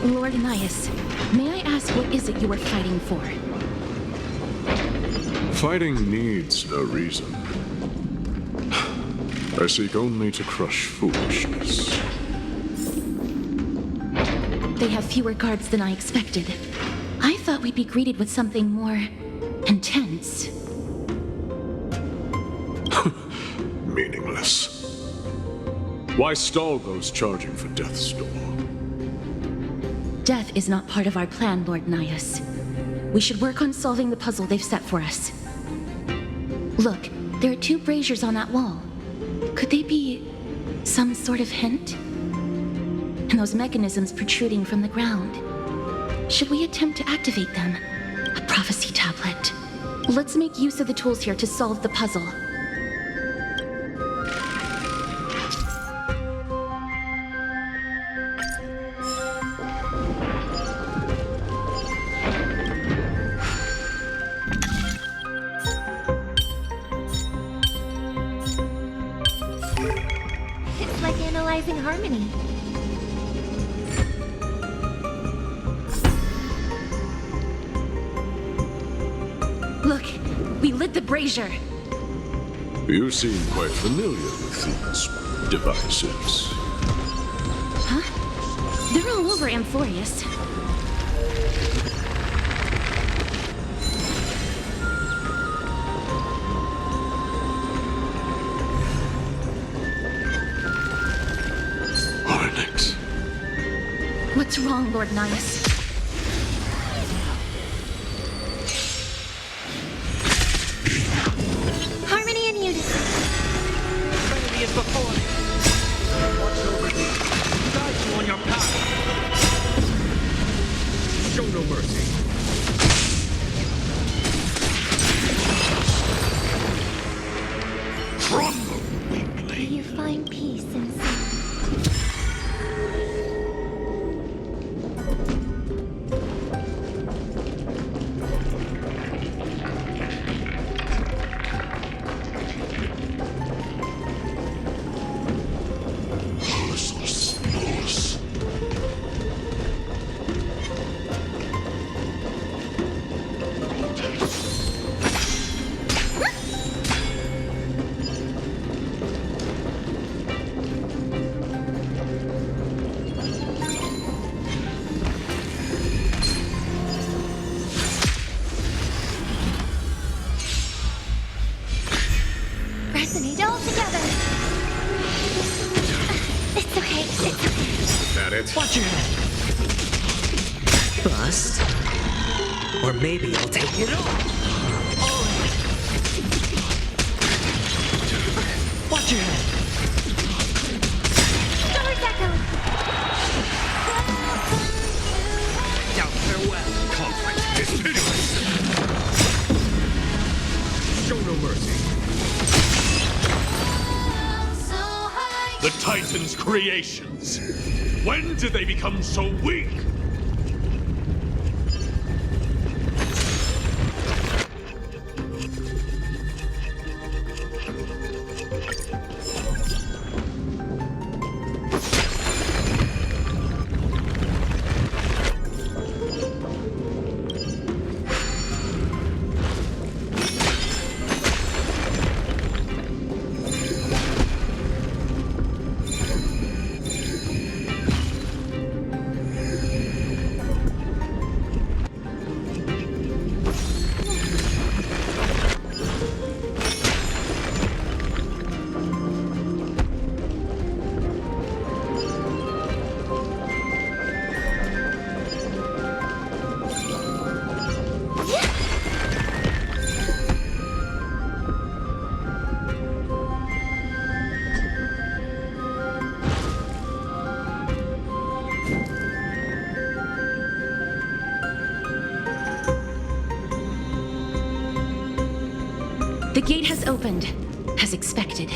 Lord Nias, may I ask what is it you were fighting for? Fighting needs no reason. I seek only to crush foolishness. They have fewer guards than I expected. I thought we'd be greeted with something more intense. Meaningless. Why stall those charging for death's door? Death is not part of our plan, Lord Nias. We should work on solving the puzzle they've set for us. Look, there are 2 braziers on that wall. Could they be some sort of hint? And those mechanisms protruding from the ground. Should we attempt to activate them? A prophecy tablet. Let's make use of the tools here to solve the puzzle. It's like analyzing harmony. Look, we lit the brazier. You seem quite familiar with these devices. Huh? They're all over Amphorius. Onyx. What's wrong, Lord Nias? Harmony and unison. Trinity is before me. Watch over thee. Guide you on your path. Show no mercy. Crumble, May weakling. you find peace inside. Resonate all together. It's okay. It's okay. Is that it? Watch your head. Bust. Or maybe I'll take it all. Watch your head. Doors echo. Now farewell. Conflict is pitiless. Show no mercy. The Titan's creations. When did they become so weak? The gate has opened, as expected.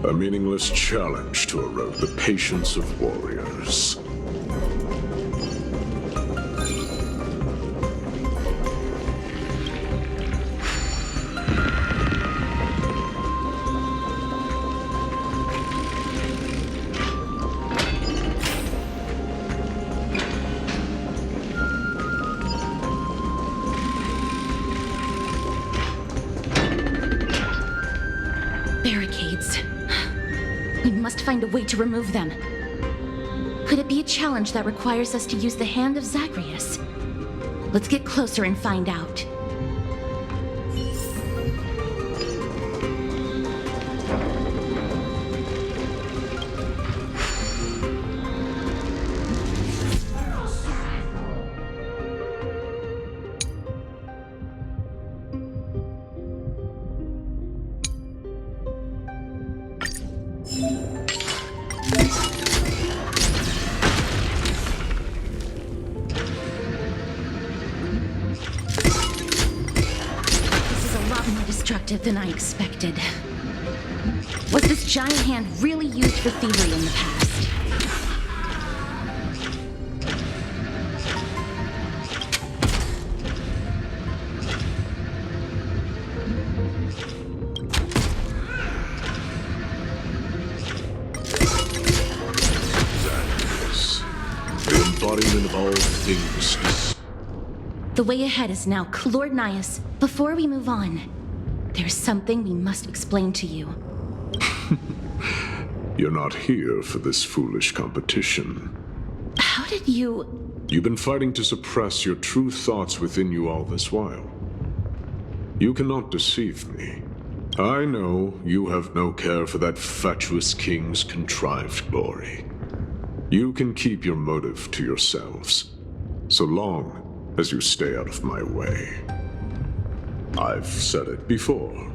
A meaningless challenge to erode the patience of warriors. find a way to remove them. Could it be a challenge that requires us to use the hand of Zagreus? Let's get closer and find out. Than I expected. Was this giant hand really used for thievery in the past? Zagreus, the embodiment of all things. The way ahead is now, Lord Nias. Before we move on, there's something we must explain to you. You're not here for this foolish competition. How did you... You've been fighting to suppress your true thoughts within you all this while. You cannot deceive me. I know you have no care for that fatuous king's contrived glory. You can keep your motive to yourselves, so long as you stay out of my way. I've said it before.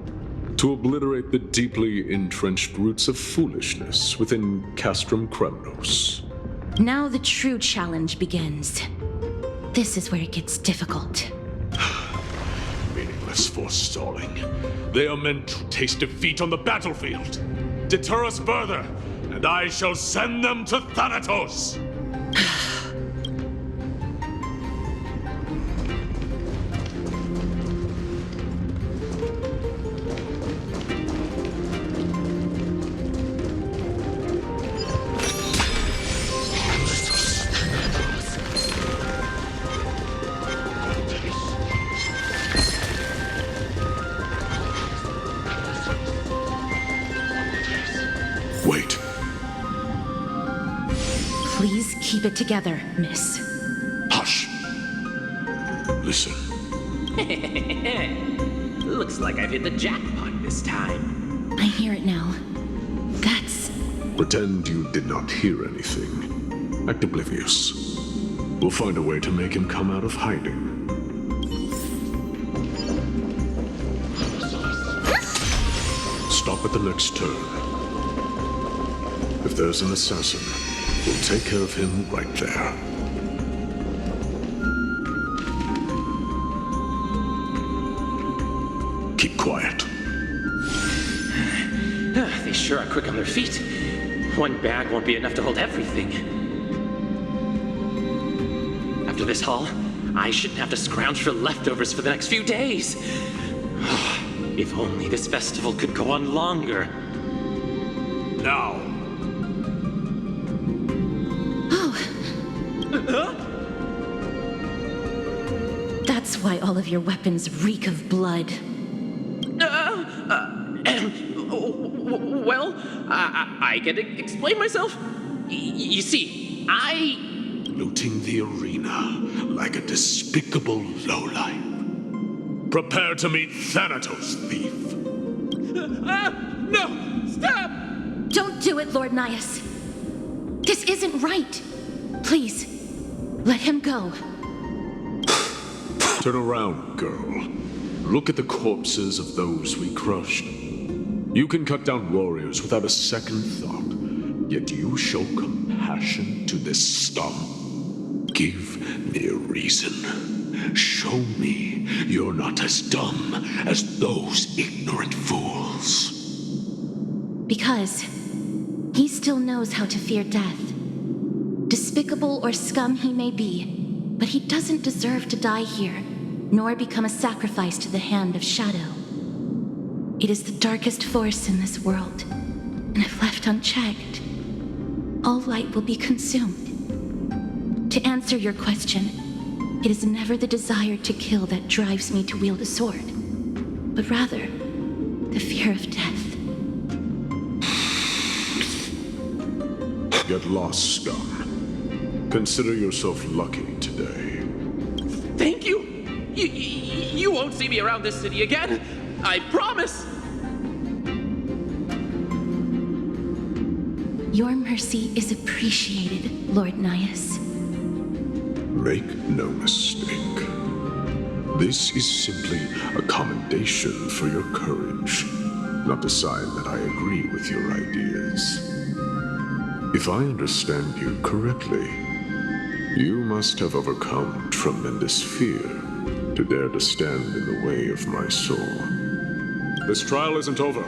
To obliterate the deeply entrenched roots of foolishness within Castrum Kremnos. Now the true challenge begins. This is where it gets difficult. Meaningless forestalling. They are meant to taste defeat on the battlefield. Deter us further, and I shall send them to Thanatos! Wait. Please keep it together, miss. Hush. Listen. Looks like I've hit the jackpot this time. I hear it now. That's... Pretend you did not hear anything. Act oblivious. We'll find a way to make him come out of hiding. Stop at the next turn. If there's an assassin, we'll take care of him right there. Keep quiet. They sure are quick on their feet. One bag won't be enough to hold everything. After this haul, I shouldn't have to scrounge for leftovers for the next few days. If only this festival could go on longer. Now! That's why all of your weapons reek of blood. Well, I can explain myself. You see, Looting the arena like a despicable lowlife. Prepare to meet Thanatos, thief! No! Stop! Don't do it, Lord Nias. This isn't right. Please, let him go. Turn around, girl. Look at the corpses of those we crushed. You can cut down warriors without a second thought, yet you show compassion to this scum. Give me a reason. Show me you're not as dumb as those ignorant fools. Because he still knows how to fear death. Despicable or scum he may be, but he doesn't deserve to die here, nor become a sacrifice to the hand of Shadow. It is the darkest force in this world, and if left unchecked, all light will be consumed. To answer your question, it is never the desire to kill that drives me to wield a sword, but rather the fear of death. get lost, scum. Consider yourself lucky today. Thank you! You won't see me around this city again! I promise! Your mercy is appreciated, Lord Nias. Make no mistake. This is simply a commendation for your courage, not a sign that I agree with your ideas. If I understand you correctly, you must have overcome tremendous fear to dare to stand in the way of my soul. This trial isn't over.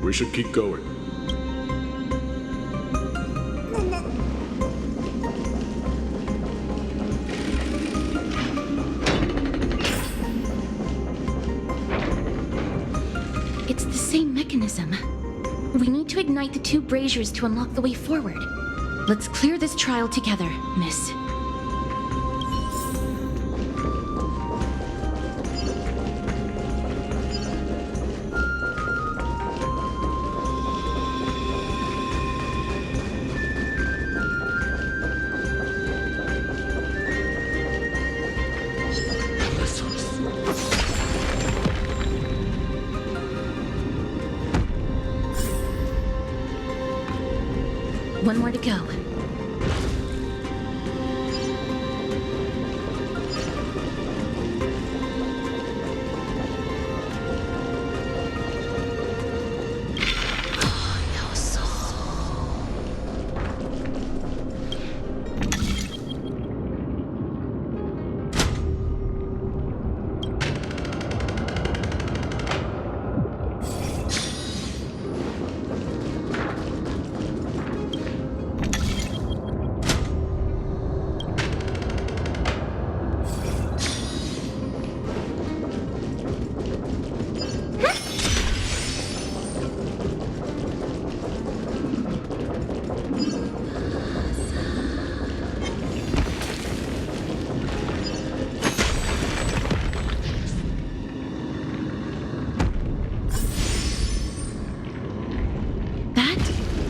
We should keep going. It's the same mechanism. We need to ignite the two braziers to unlock the way forward. Let's clear this trial together, miss. One more to go.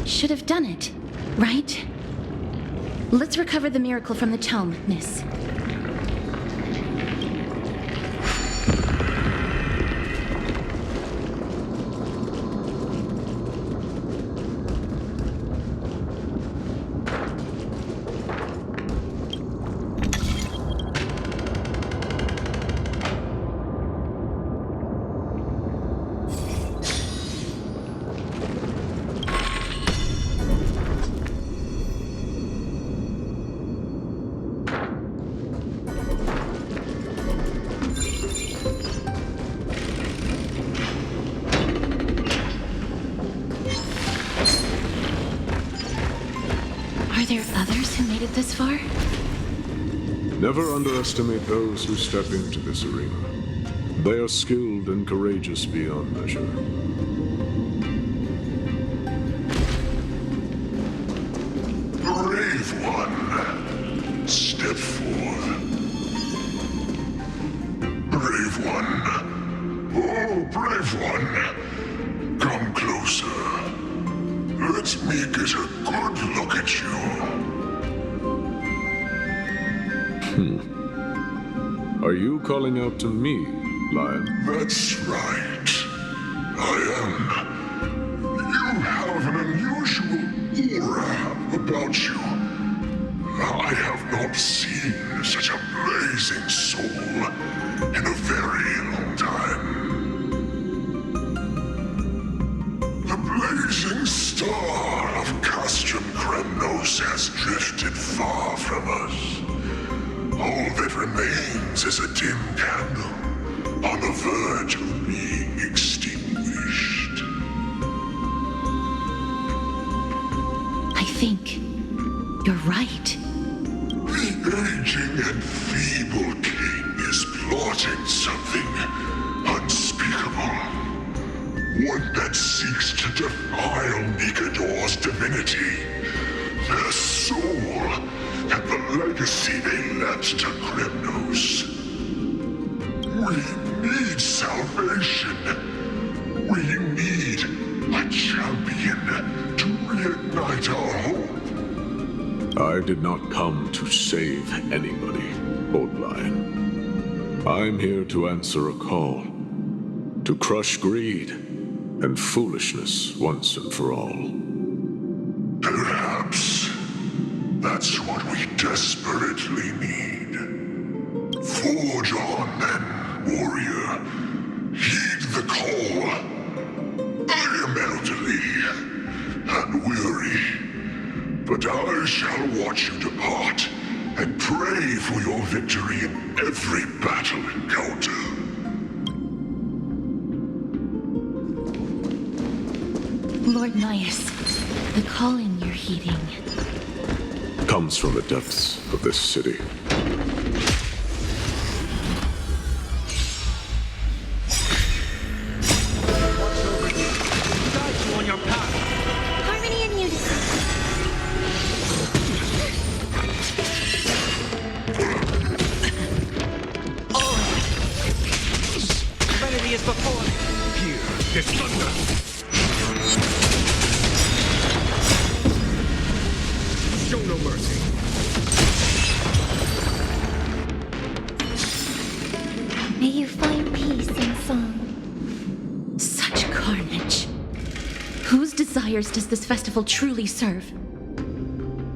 Should have done it, right? Let's recover the miracle from the tome, miss. Are there others who made it this far? Never underestimate those who step into this arena. They are skilled and courageous beyond measure. Brave one, step forth. Brave one. Oh, brave one. Come closer. Let me get a good look at you. Are you calling out to me, Lion? That's right. I am. You have an unusual aura about you. I have not seen such a blazing soul in a very long time. The blazing star of Kremnosa has drifted far from us. All that remains is a dim candle on the verge of being extinguished. I think you're right. The aging and feeble king is plotting something unspeakable. One that seeks to defile Nikador's divinity, their soul, and the legacy they left to Kremnos. We need salvation. We need a champion to reignite our hope. I did not come to save anybody, Old Lion. I'm here to answer a call, to crush greed and foolishness once and for all. Perhaps that's what we desperately need. Forge on then, warrior. Heed the call. I am elderly and weary, but I shall watch you depart and pray for your victory in every battle encounter. Lord Nias, the calling you're heeding Comes from the depths of this city. Watch over you. Guide you on your path. Harmony and unison. Serenity is before me. Here is thunder. Show no mercy. May you find peace in song. such carnage. Whose desires does this festival truly serve?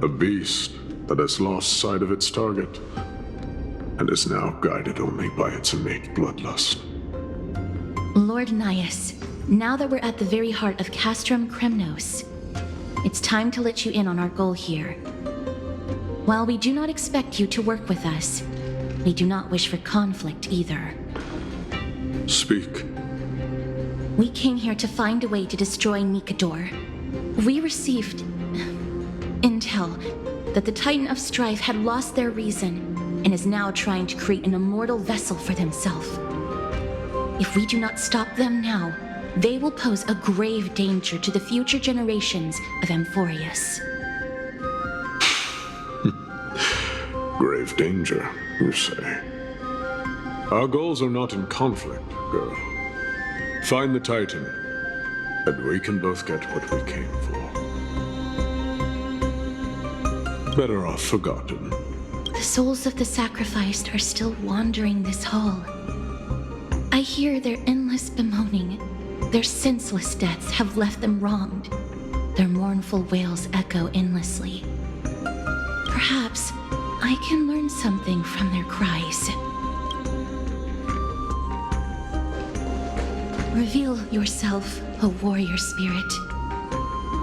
A beast that has lost sight of its target and is now guided only by its innate bloodlust. Lord Nias, now that we're at the very heart of Castrum Kremnos, it's time to let you in on our goal here. While we do not expect you to work with us, we do not wish for conflict either. Speak. We came here to find a way to destroy Nikador. We received intel that the Titan of Strife had lost their reason and is now trying to create an immortal vessel for themselves. If we do not stop them now, they will pose a grave danger to the future generations of Amphorius. Grave danger, you say? Our goals are not in conflict, girl. Find the Titan, and we can both get what we came for. Better off forgotten. The souls of the sacrificed are still wandering this hall. I hear their endless bemoaning. Their senseless deaths have left them wronged. Their mournful wails echo endlessly. Perhaps I can learn something from their cries. Reveal yourself, O warrior spirit.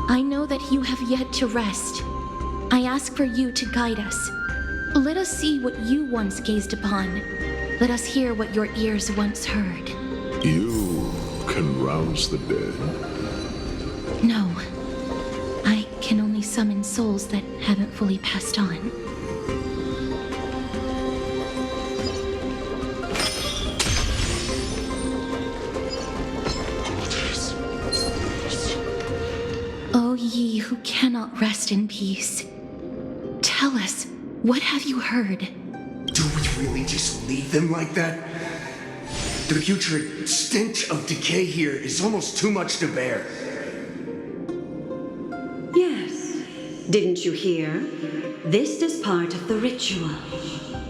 I know that you have yet to rest. I ask for you to guide us. Let us see what you once gazed upon. Let us hear what your ears once heard. You can rouse the dead. No. I can only summon souls that haven't fully passed on. O ye who cannot rest in peace, tell us, what have you heard? Do we really just leave them like that? The putrid stench of decay here is almost too much to bear. Yes. Didn't you hear? This is part of the ritual.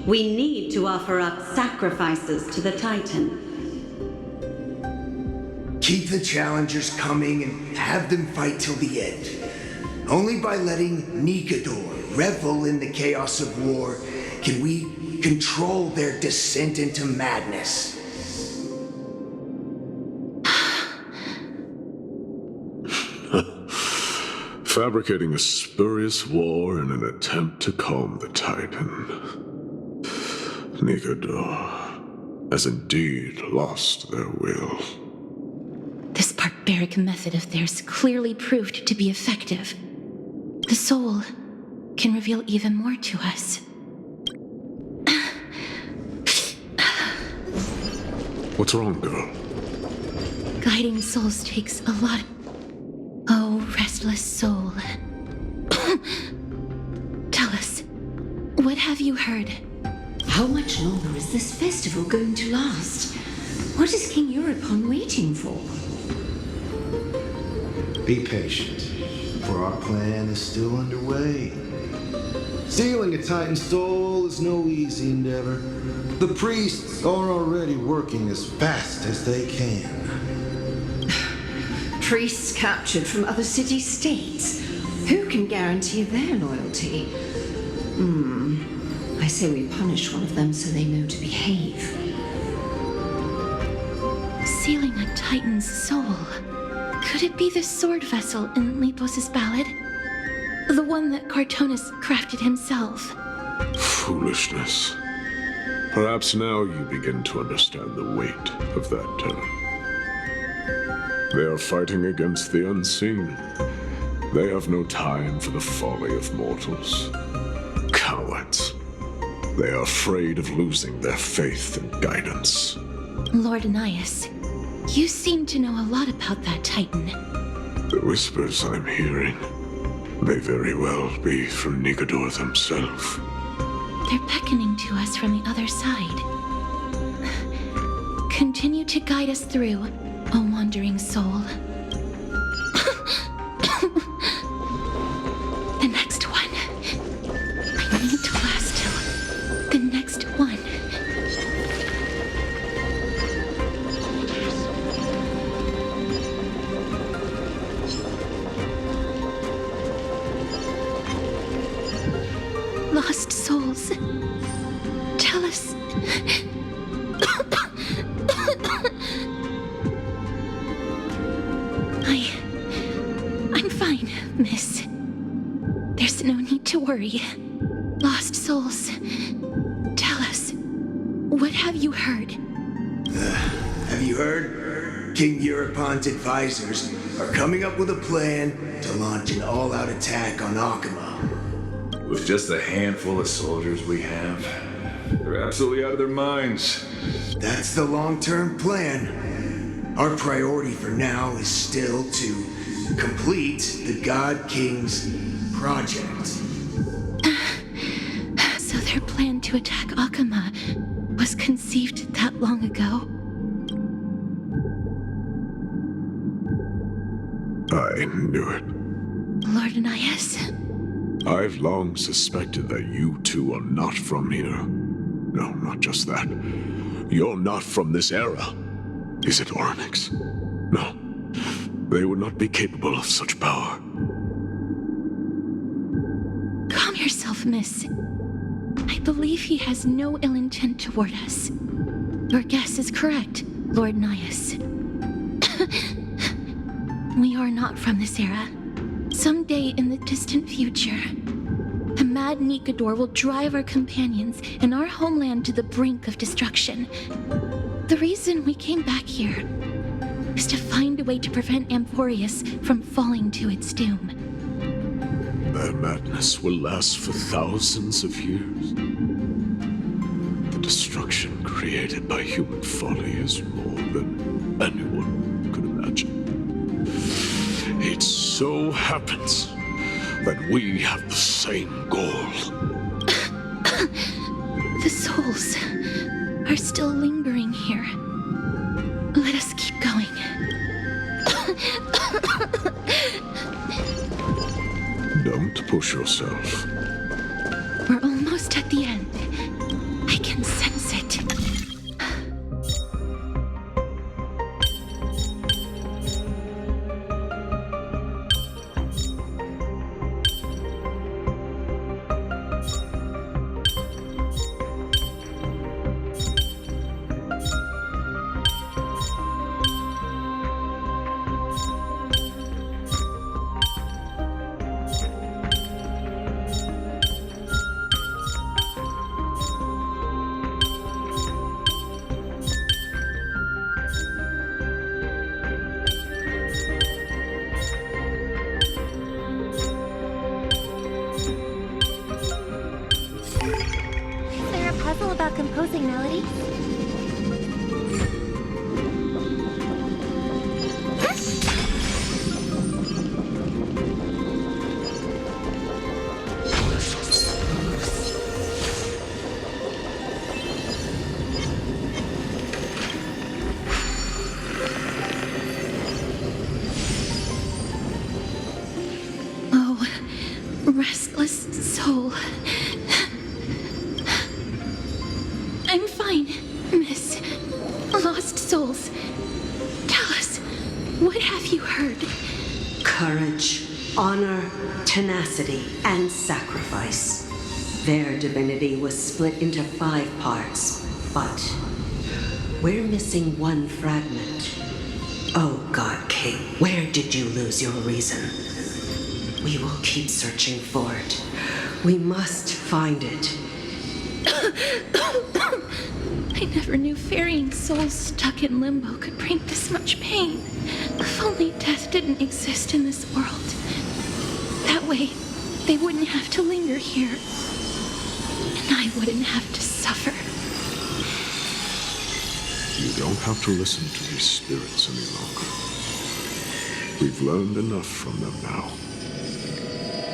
We need to offer up sacrifices to the Titan. Keep the challengers coming and have them fight till the end. Only by letting Nikador revel in the chaos of war can we control their descent into madness. Fabricating a spurious war in an attempt to calm the Titan. Nikador has indeed lost their will. This barbaric method of theirs clearly proved to be effective. The soul can reveal even more to us. What's wrong, girl? Guiding souls takes a lot. Oh, restless soul. Tell us, what have you heard? How much longer is this festival going to last? What is King Europon waiting for? Be patient, for our plan is still underway. Stealing a Titan soul is no easy endeavor. The priests are already working as fast as they can. Priests captured from other city-states. Who can guarantee their loyalty? I say we punish one of them so they know to behave. Sealing a Titan's soul. Could it be the sword vessel in Lepos' ballad? The one that Cartonus crafted himself? Foolishness. Perhaps now you begin to understand the weight of that term. They are fighting against the unseen. They have no time for the folly of mortals. Cowards. They are afraid of losing their faith and guidance. Lord Anias, you seem to know a lot about that Titan. The whispers I'm hearing may very well be from Nigador himself. They're beckoning to us from the other side. Continue to guide us through, O wandering soul. The next one. I need to last till the next one. Lost souls. Tell us. I'm fine, miss. There's no need to worry. Lost souls. Tell us. What have you heard? Have you heard? King Eurypon's advisors are coming up with a plan to launch an all-out attack on Akama. With just a handful of soldiers we have, they're absolutely out of their minds. That's the long-term plan. Our priority for now is still to complete the God King's project. So their plan to attack Akama was conceived that long ago? I knew it. Lord Anias? I've long suspected that you two are not from here. No, not just that. You're not from this era. Is it Oryx? No. They would not be capable of such power. Calm yourself, miss. I believe he has no ill intent toward us. Your guess is correct, Lord Nias. We are not from this era. Someday in the distant future, a mad Nigador will drive our companions and our homeland to the brink of destruction. The reason we came back here is to find a way to prevent Amphorius from falling to its doom. Their madness will last for thousands of years. The destruction created by human folly is more than anyone could imagine. It so happens that we have the same goal. The souls are still lingering here. Let us keep going. Don't push yourself. We're almost at the end. I can sense it. Is there a puzzle about composing melodies? Oh, restless soul, courage, honor, tenacity, and sacrifice. Their divinity was split into 5 parts, but we're missing one fragment. Oh God, King, where did you lose your reason? We will keep searching for it. We must find it. I never knew ferrying souls stuck in limbo could bring this much pain. If only death didn't exist in this world. That way, they wouldn't have to linger here. And I wouldn't have to suffer. You don't have to listen to these spirits any longer. We've learned enough from them now.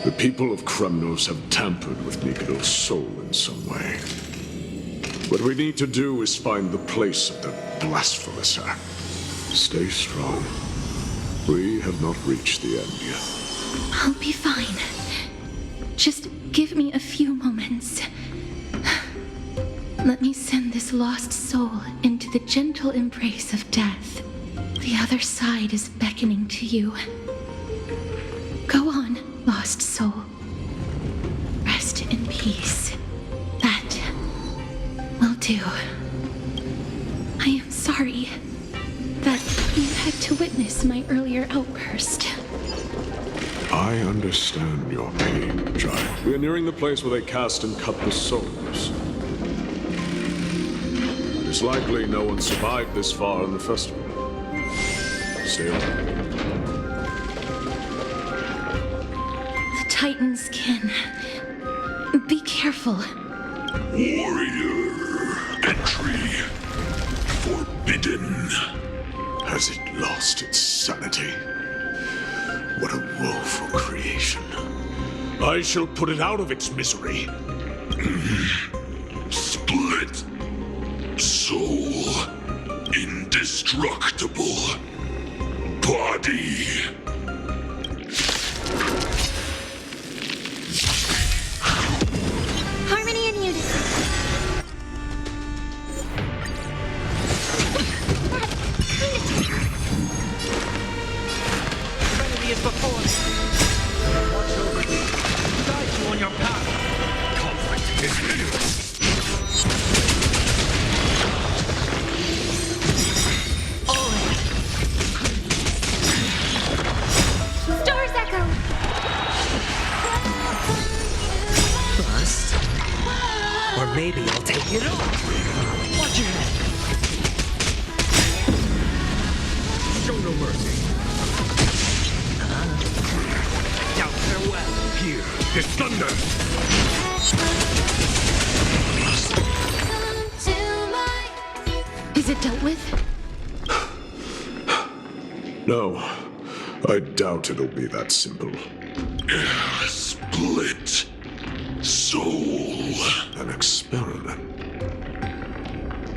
The people of Kremnos have tampered with Nikador's soul in some way. What we need to do is find the place of the blasphemous act. Stay strong. We have not reached the end yet. I'll be fine. Just give me a few moments. Let me send this lost soul into the gentle embrace of death. The other side is beckoning to you. Go on, lost soul. Rest in peace. That will do. I am sorry that you had to witness my earlier outburst. I understand your pain, child. We are nearing the place where they cast and cut the souls. It's likely no one survived this far in the festival. Stay on. The Titan's kin. Be careful. Warrior entry forbidden. Has it lost its sanity? What a woeful creation. I shall put it out of its misery. Split. Soul. Indestructible. Body. Harmony and unison. Serenity is before me. Watch over me. Guide you on your path. Conflict is here. Stars echo. Bust. Or maybe I'll take it all. Watch your head. Show no mercy. Doubt farewell. Here is thunder. Is it dealt with? No, I doubt it'll be that simple. Split. Soul. An experiment.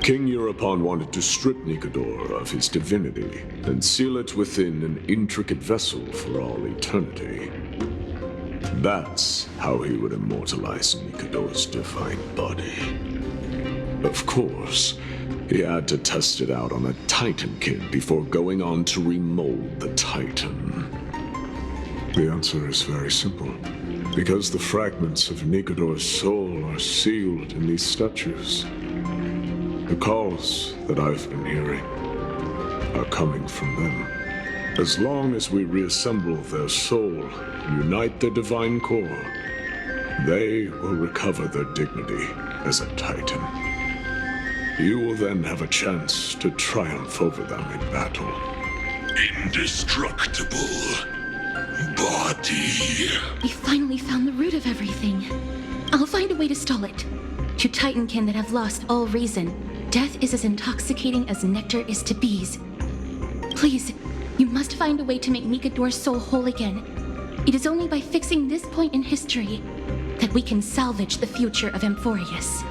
King Europon wanted to strip Nikador of his divinity and seal it within an intricate vessel for all eternity. That's how he would immortalize Nikador's divine body. Of course, he had to test it out on a Titan kid before going on to remold the Titan. The answer is very simple. Because the fragments of Nikador's soul are sealed in these statues. The calls that I've been hearing are coming from them. As long as we reassemble their soul and unite their divine core, they will recover their dignity as a Titan. You will then have a chance to triumph over them in battle. Indestructible. Body. We finally found the root of everything. I'll find a way to stall it. To Titankin that have lost all reason, death is as intoxicating as nectar is to bees. Please, you must find a way to make Nikador's soul whole again. It is only by fixing this point in history that we can salvage the future of Amphorius.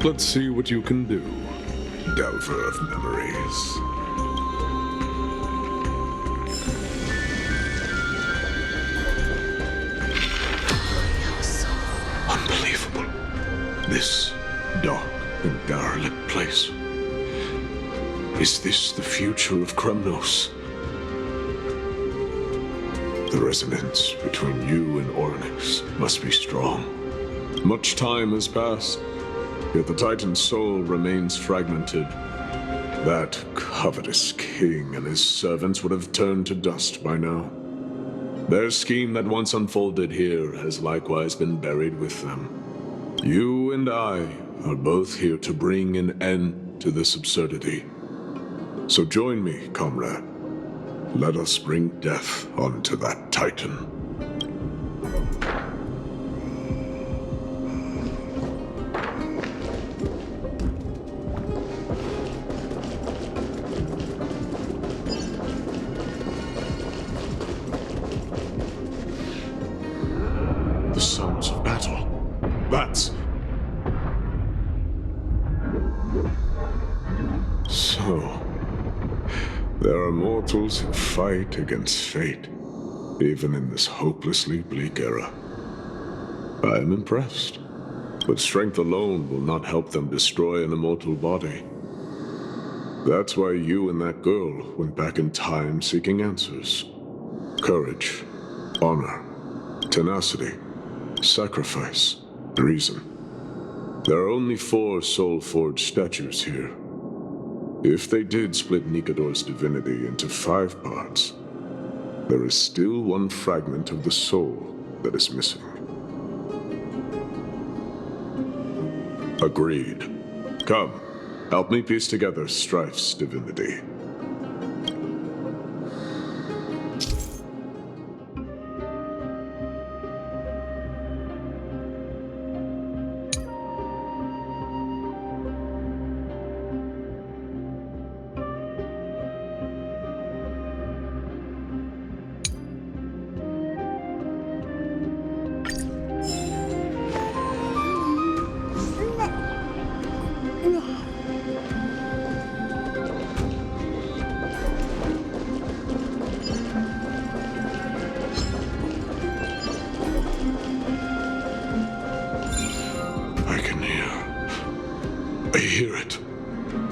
Let's see what you can do, Delver of Memories. Unbelievable. This dark and derelict place. Is this the future of Kremnos? The resonance between you and Ornyx must be strong. Much time has passed, yet the Titan's soul remains fragmented. That covetous king and his servants would have turned to dust by now. Their scheme that once unfolded here has likewise been buried with them. You and I are both here to bring an end to this absurdity. So join me, comrade. Let us bring death onto that Titan. The sounds of battle. That's... So... there are mortals who fight against fate, even in this hopelessly bleak era. I am impressed, but strength alone will not help them destroy an immortal body. That's why you and that girl went back in time seeking answers. Courage, honor, tenacity, sacrifice, reason. There are only 4 soul-forged statues here. If they did split Nikador's divinity into 5 parts, there is still one fragment of the soul that is missing. Agreed. Come, help me piece together Strife's divinity. I hear it.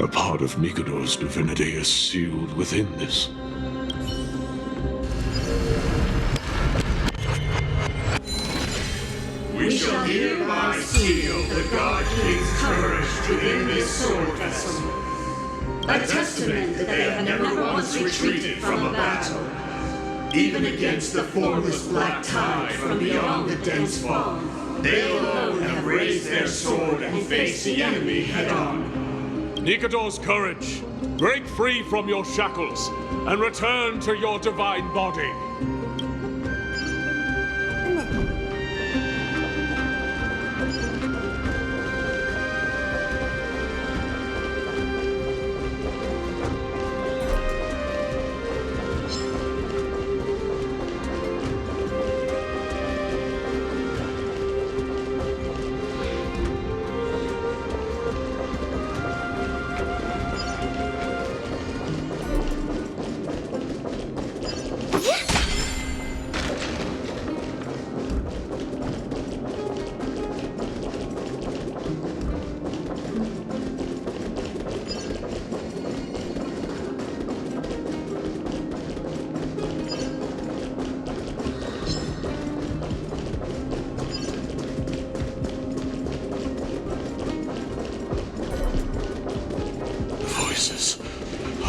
A part of Nikador's divinity is sealed within this. We shall hereby seal the God King's courage within this sword vessel. A testament that they have never once retreated from a battle, even against the formless black tide from beyond the dense fog. They alone have raised their sword and faced the enemy head-on. Nikador's courage, break free from your shackles and return to your divine body.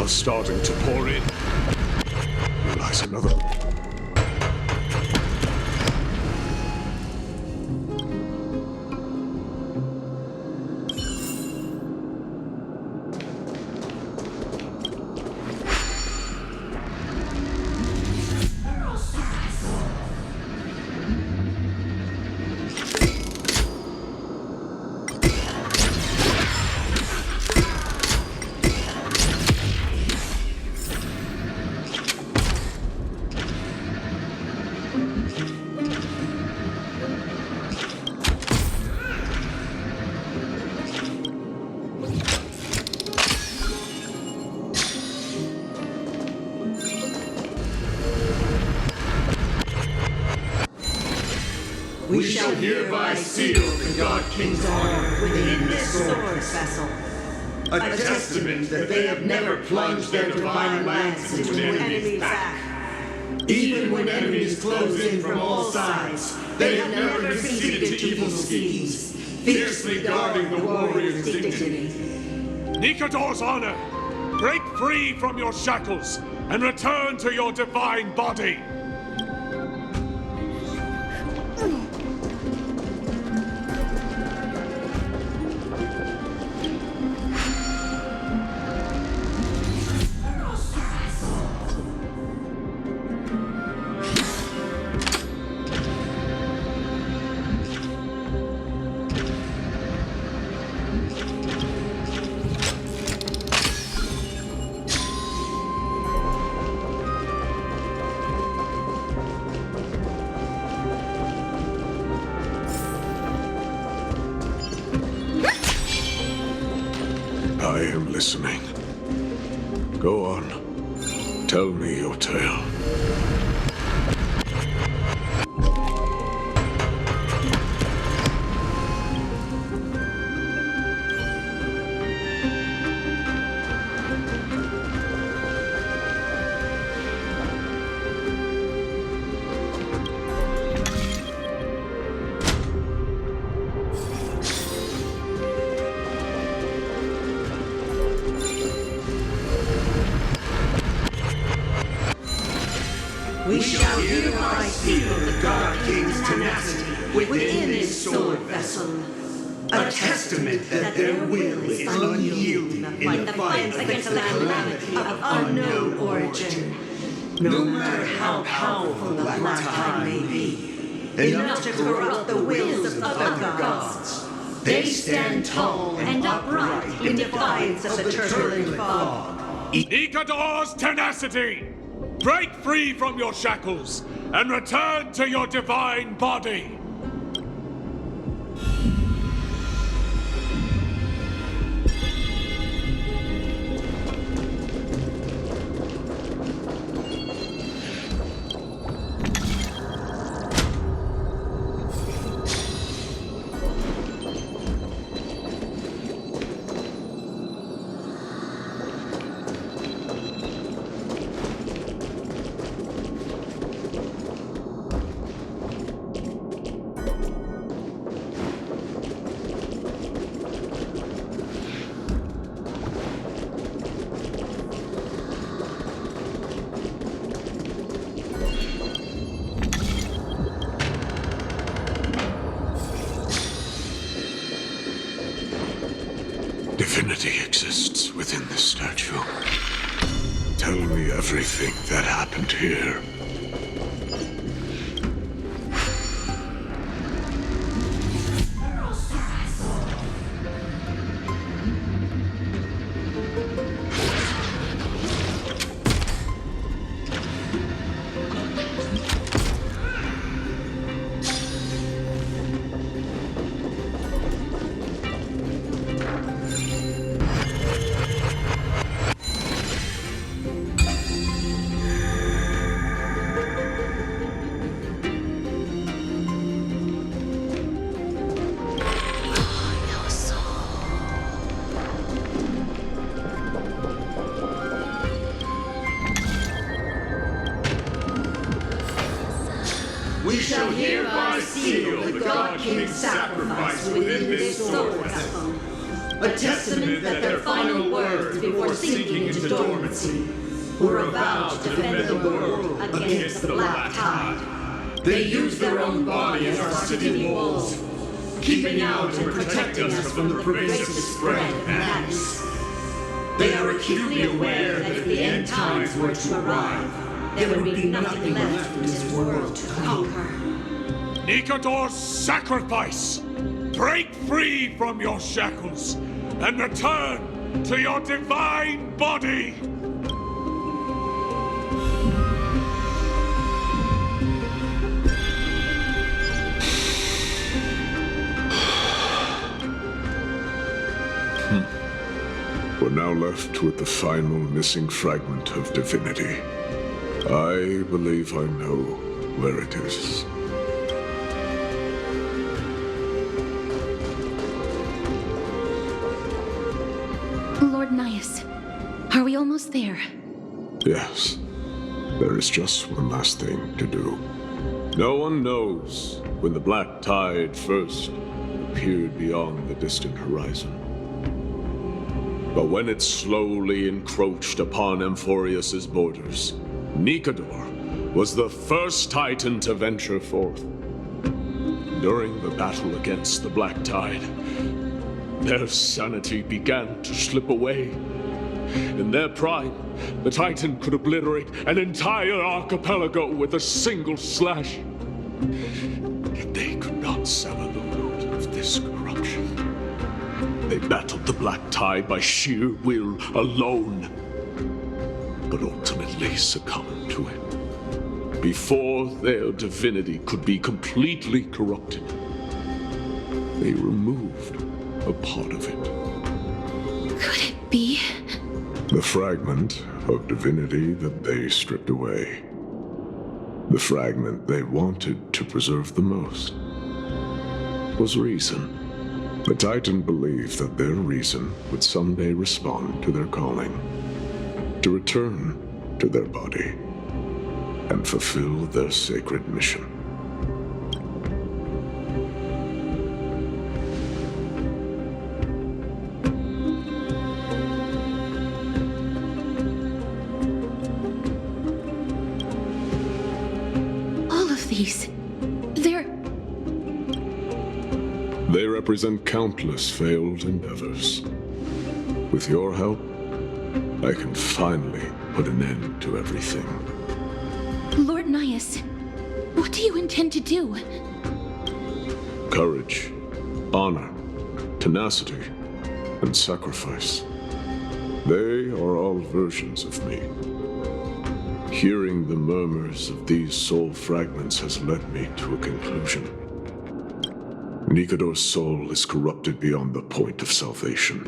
Starting to pour in. Realize another. We shall hereby seal the God King's honor within this sword vessel. A testament that they have never plunged their divine lance into an enemy's back. Even when enemies close in from all sides, they have never conceded to evil schemes, fiercely guarding the warrior's dignity. Nikador's honor, break free from your shackles and return to your divine body. I am listening. Go on. Tell me your tale. We shall hereby seal the God King's tenacity within his sword vessel. A testament that their will is unyielding in defiance against the calamity of unknown origin. No matter how powerful the Black Tide may be, enough to corrupt the wills of other gods. They stand tall and upright in defiance of the turbulent fog. Nikador's tenacity! Break free from your shackles and return to your divine body! Divinity exists within this statue. Tell me everything that happened here. We shall hereby seal the God King's sacrifice within this sword vessel. A testament that their final words before sinking into dormancy were a vow to defend the world against the Black Tide. They used their own body as our city walls, keeping out and protecting us from the pervasive spread of madness. They are acutely aware that if the end times were to arrive, there would be nothing left in this world to conquer. Nikador's sacrifice! Break free from your shackles and return to your divine body! We're now left with the final missing fragment of divinity. I believe I know where it is. almost there. Yes. There is just one last thing to do. No one knows when the black tide first appeared beyond the distant horizon. But when it slowly encroached upon Amphorius's borders, Nikador was the first Titan to venture forth. During the battle against the black tide, their sanity began to slip away. In their prime, the Titan could obliterate an entire archipelago with a single slash. Yet they could not sever the root of this corruption. They battled the black tide by sheer will alone, but ultimately succumbed to it. Before their divinity could be completely corrupted, they removed a part of it. Could it be? The fragment of divinity that they stripped away. The fragment they wanted to preserve the most was reason. The Titan believed that their reason would someday respond to their calling, to return to their body, and fulfill their sacred mission. They represent countless failed endeavors. With your help, I can finally put an end to everything. Lord Nias, what do you intend to do? Courage, honor, tenacity, and sacrifice. They are all versions of me. Hearing the murmurs of these soul fragments has led me to a conclusion. Nikador's soul is corrupted beyond the point of salvation.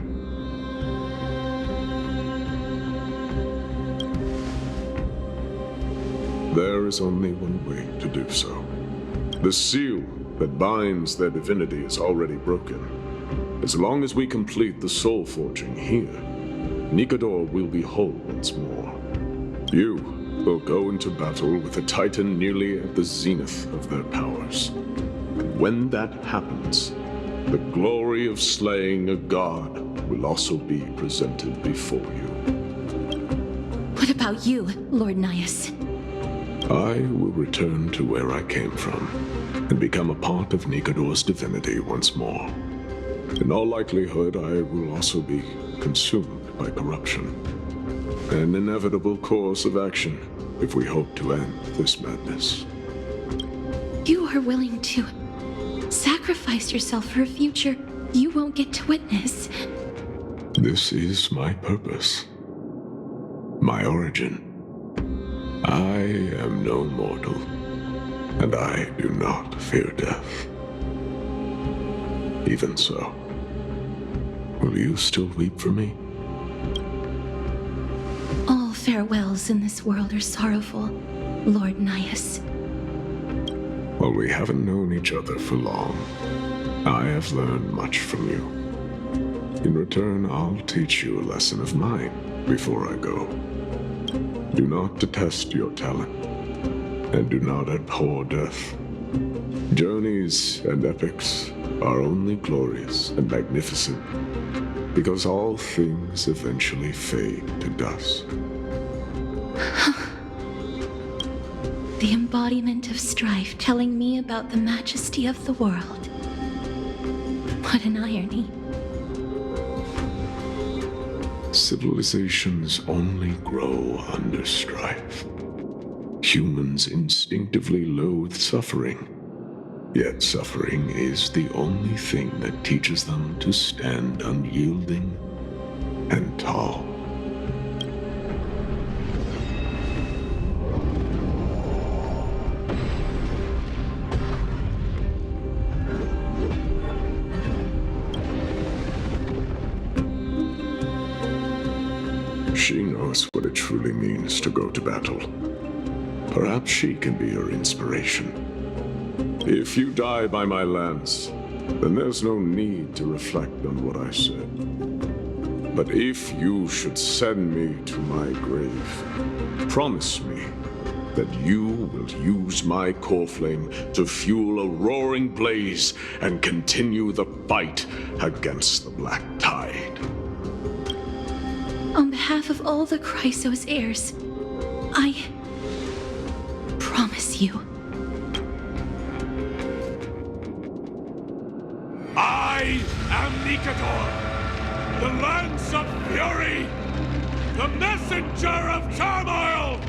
There is only one way to do so. The seal that binds their divinity is already broken. As long as we complete the soul forging here, Nikador will be whole once more. You will go into battle with a Titan nearly at the zenith of their powers. When that happens, the glory of slaying a god will also be presented before you. What about you, Lord Nias? I will return to where I came from and become a part of Nikador's divinity once more. In all likelihood, I will also be consumed by corruption. An inevitable course of action if we hope to end this madness. You are willing to sacrifice yourself for a future you won't get to witness. This is my purpose. My origin. I am no mortal, and I do not fear death. Even so, will you still weep for me? All farewells in this world are sorrowful, Lord Nias. While we haven't known each other for long, I have learned much from you. In return, I'll teach you a lesson of mine before I go. Do not detest your talent, and do not abhor death. Journeys and epics are only glorious and magnificent because all things eventually fade to dust. The embodiment of strife telling me about the majesty of the world. What an irony. Civilizations only grow under strife. Humans instinctively loathe suffering. Yet suffering is the only thing that teaches them to stand unyielding and tall. She knows what it truly means to go to battle. Perhaps she can be your inspiration. If you die by my lance, then there's no need to reflect on what I said. But if you should send me to my grave, promise me that you will use my core flame to fuel a roaring blaze and continue the fight against the Black Tide. On behalf of all the Chrysos heirs, I promise you. I am Nikador, the Lance of Fury, the messenger of turmoil,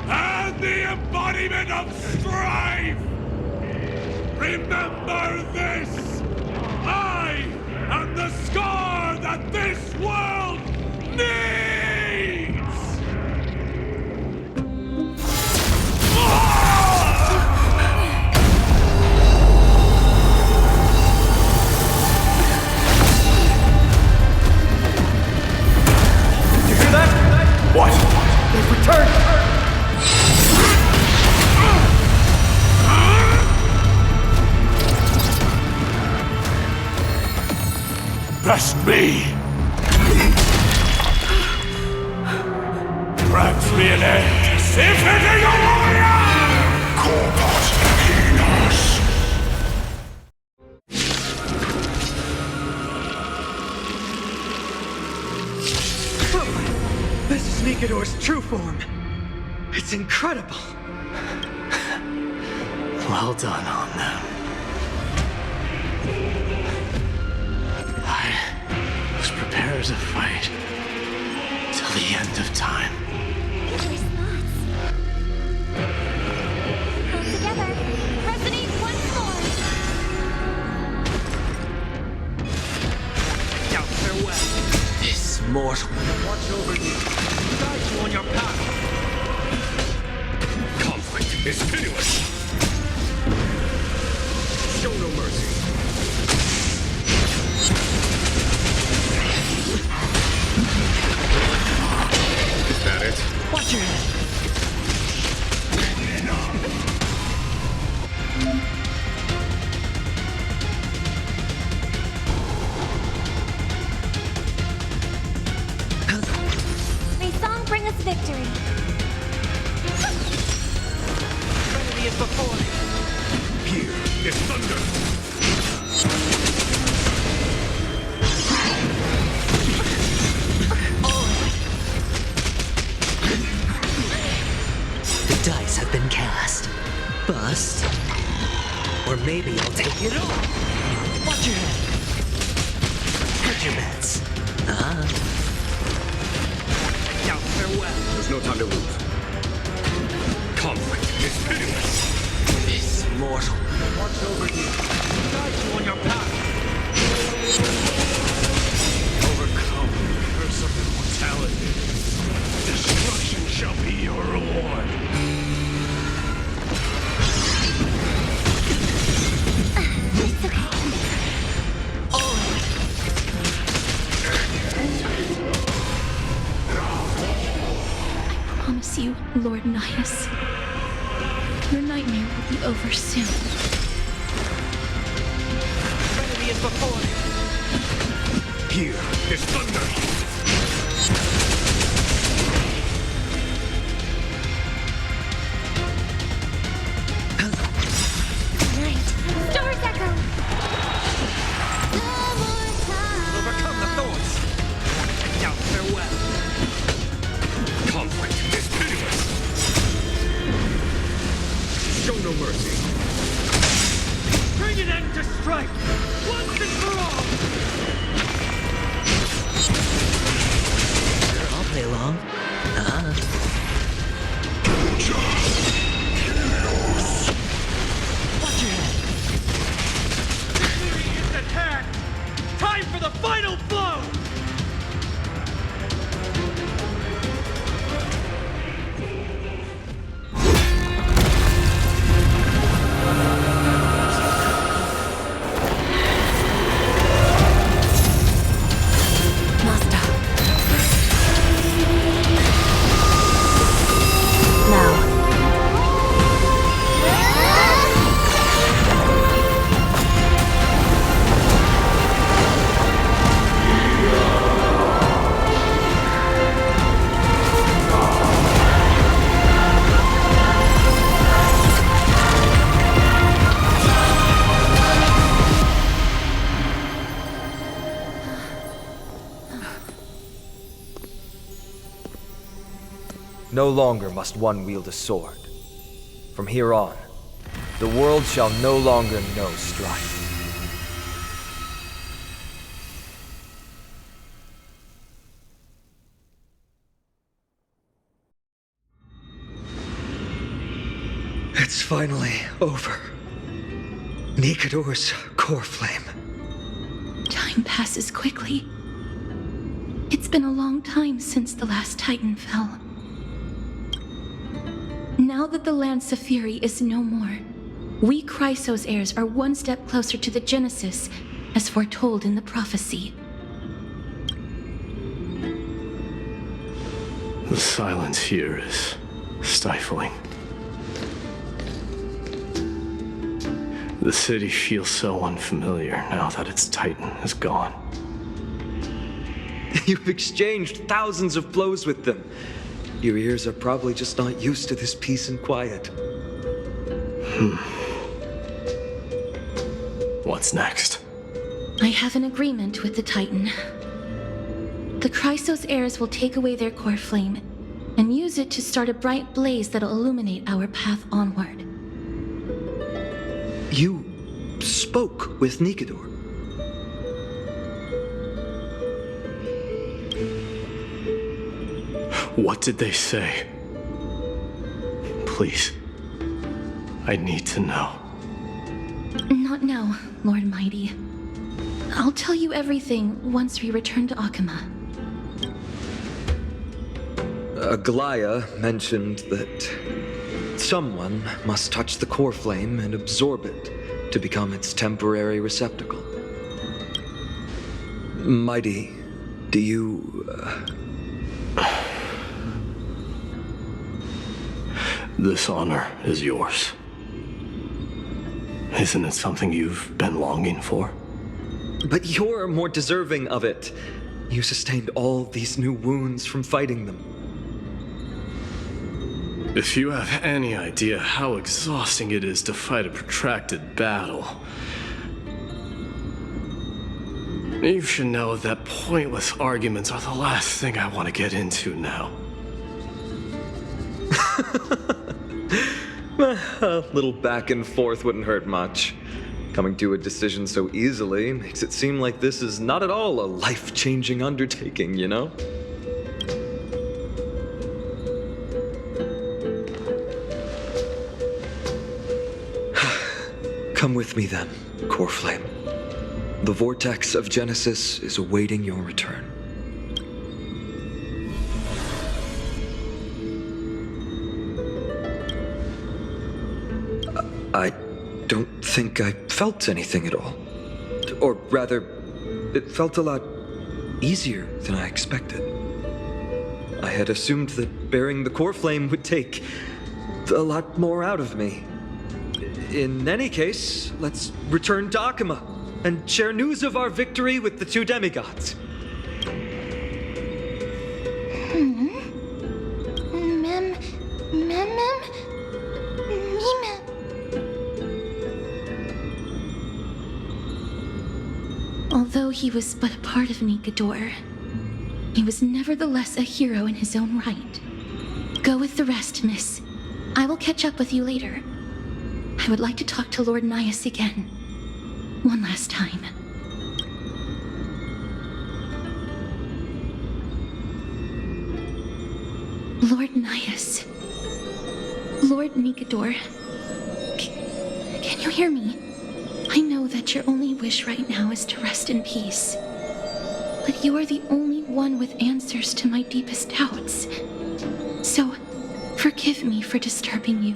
and the embodiment of strife! Remember this! I am the scar that this world needs! You hear that? What? They've returned! Best me! Grant me an end! Symphony of Warrior! Corpus Venus! This is Nikador's true form. It's incredible. Well done on them. I was prepared to fight till the end of time. There's lots. Hold together. Resonate once more. Now farewell. This mortal. Watch over you. Guide you on your path. Conflict is pitiless! Show no mercy. Is that it? Watch your head. May song bring us victory. Trinity is before me. Here is thunder! The dice have been cast. Bust. Or maybe I'll take it all. Watch your head. Hedge your bets. Now farewell. There's no time to lose. Conflict is pitiless! This mortal. Watch over you. Guide you on your path. Overcome the curse of immortality. Destruction shall be your reward. It's okay. I promise you, Lord Nihus, your nightmare will be over soon. Trinity is before me. Here is thunder! Right. Stars echo. No more time. Overcome the thorns. Now farewell. Conflict is pitiless! Show no mercy. Bring an end to strife. Once and for all. Sure, I'll play along. Watch your head. Victory is at hand. Time for the final blow. Master. no longer must one wield a sword. From here on, the world shall no longer know strife. It's finally over. Nikador's core flame. Time passes quickly. It's been a long time since the last Titan fell. Now that the Lance of Fury is no more, we Chrysos heirs are one step closer to the Genesis, as foretold in the prophecy. The silence here is stifling. The city feels so unfamiliar now that its Titan is gone. You've exchanged thousands of blows with them. Your ears are probably just not used to this peace and quiet. What's next? I have an agreement with the Titan. The Chrysos heirs will take away their core flame and use it to start a bright blaze that'll illuminate our path onward. You spoke with Nikador. What did they say? Please. I need to know. Not now, Lord Mighty. I'll tell you everything once we return to Akama. Aglaya mentioned that someone must touch the core flame and absorb it to become its temporary receptacle. Mighty, do you... This honor is yours. Isn't it something you've been longing for? But you're more deserving of it. You sustained all these new wounds from fighting them. If you have any idea how exhausting it is to fight a protracted battle, you should know that pointless arguments are the last thing I want to get into now. A little back and forth wouldn't hurt much. Coming to a decision so easily makes it seem like this is not at all a life-changing undertaking, you know? Come with me then, Core Flame. The vortex of Genesis is awaiting your return. I don't think I felt anything at all. Or rather, it felt a lot easier than I expected. I had assumed that bearing the core flame would take a lot more out of me. In any case, let's return to Akama and share news of our victory with the two demigods. Although he was but a part of Nikador, he was nevertheless a hero in his own right. Go with the rest, miss. I will catch up with you later. I would like to talk to Lord Nias again. One last time. Lord Nias. Lord Nikador. Can you hear me? I know that your only wish right now is to rest in peace. But you are the only one with answers to my deepest doubts. So, forgive me for disturbing you.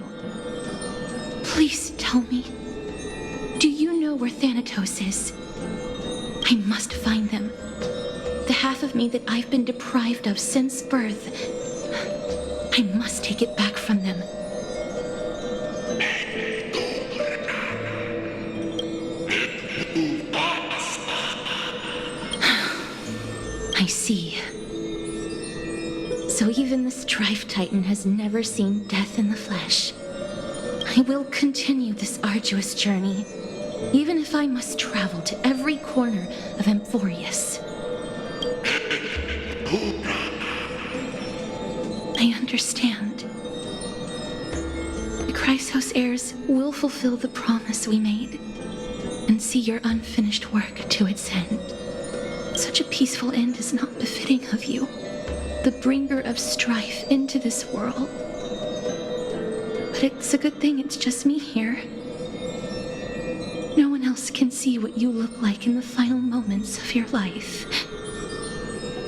Please tell me, do you know where Thanatos is? I must find them. The half of me that I've been deprived of since birth. I must take it back from them. I see. So even the Strife Titan has never seen death in the flesh. I will continue this arduous journey, even if I must travel to every corner of Amphorius. I understand. The Chrysos heirs will fulfill the promise we made and see your unfinished work to its end. Such a peaceful end is not befitting of you, the bringer of strife into this world. But it's a good thing it's just me here. No one else can see what you look like in the final moments of your life.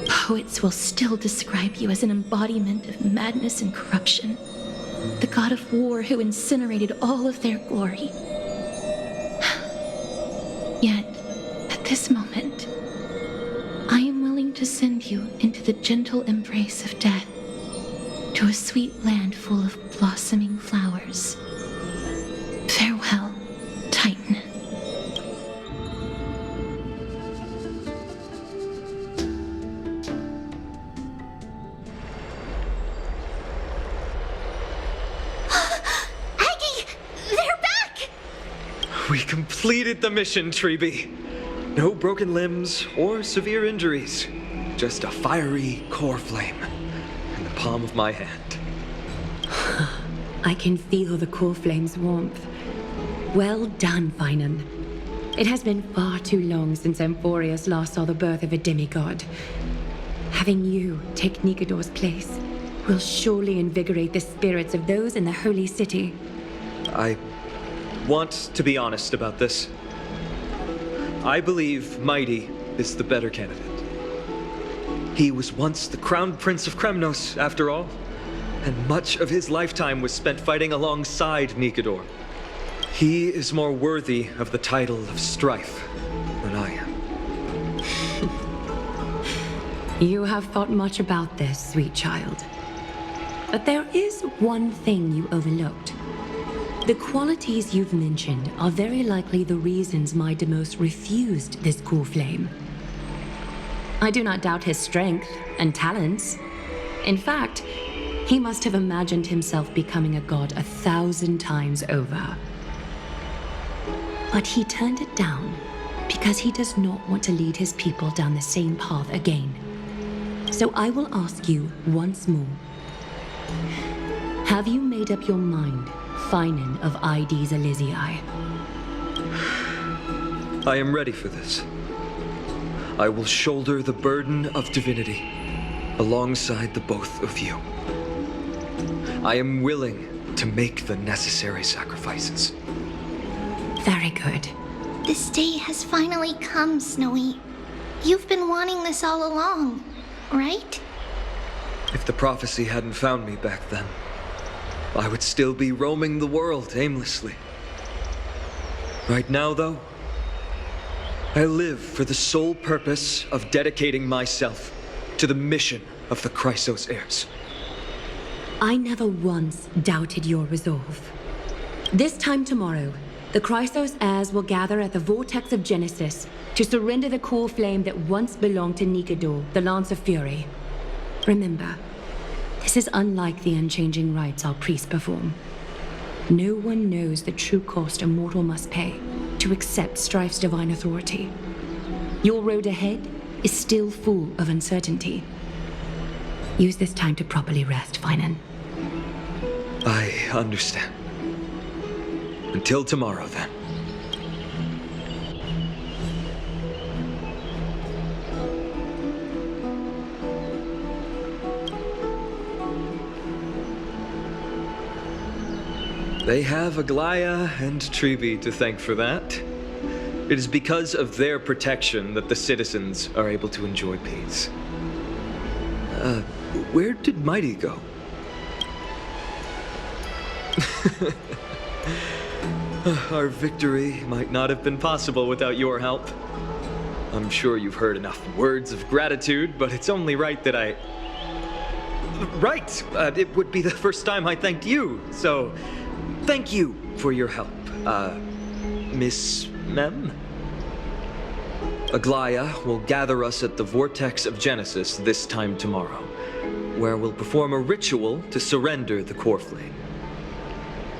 Poets will still describe you as an embodiment of madness and corruption, the god of war who incinerated all of their glory. Yet, at this moment, I am willing to send you into the gentle embrace of death, to a sweet land full of blossoming flowers. Farewell, Titan. We completed the mission, Treeby. No broken limbs or severe injuries. Just a fiery core flame in the palm of my hand. I can feel the core flame's warmth. Well done, Finan. It has been far too long since Emphorius last saw the birth of a demigod. Having you take Nikador's place will surely invigorate the spirits of those in the holy city. I want to be honest about this. I believe Mighty is the better candidate. He was once the crown prince of Kremnos, after all, and much of his lifetime was spent fighting alongside Nikador. He is more worthy of the title of Strife than I am. You have thought much about this, sweet child. But there is one thing you overlooked. The qualities you've mentioned are very likely the reasons my Demos refused this core flame. I do not doubt his strength and talents. In fact, he must have imagined himself becoming a god 1,000 times over. But he turned it down because he does not want to lead his people down the same path again. So I will ask you once more. Have you made up your mind, Finan of Ides Elysiae? I am ready for this. I will shoulder the burden of divinity alongside the both of you. I am willing to make the necessary sacrifices. Very good. This day has finally come, Snowy. You've been wanting this all along, right? If the prophecy hadn't found me back then, I would still be roaming the world aimlessly. Right now, though, I live for the sole purpose of dedicating myself to the mission of the Chrysos heirs. I never once doubted your resolve. This time tomorrow, the Chrysos heirs will gather at the Vortex of Genesis to surrender the core flame that once belonged to Nikador, the Lance of Fury. Remember, this is unlike the unchanging rites our priests perform. No one knows the true cost a mortal must pay to accept Strife's divine authority. Your road ahead is still full of uncertainty. Use this time to properly rest, Finan. I understand. Until tomorrow, then. They have Aglaya and Treeby to thank for that. It is because of their protection that the citizens are able to enjoy peace. Where did Mighty go? Our victory might not have been possible without your help. I'm sure you've heard enough words of gratitude, but it's only right that I... Right! It would be the first time I thanked you, so... Thank you for your help, Miss Mem? Aglaya will gather us at the Vortex of Genesis this time tomorrow, where we'll perform a ritual to surrender the core flame.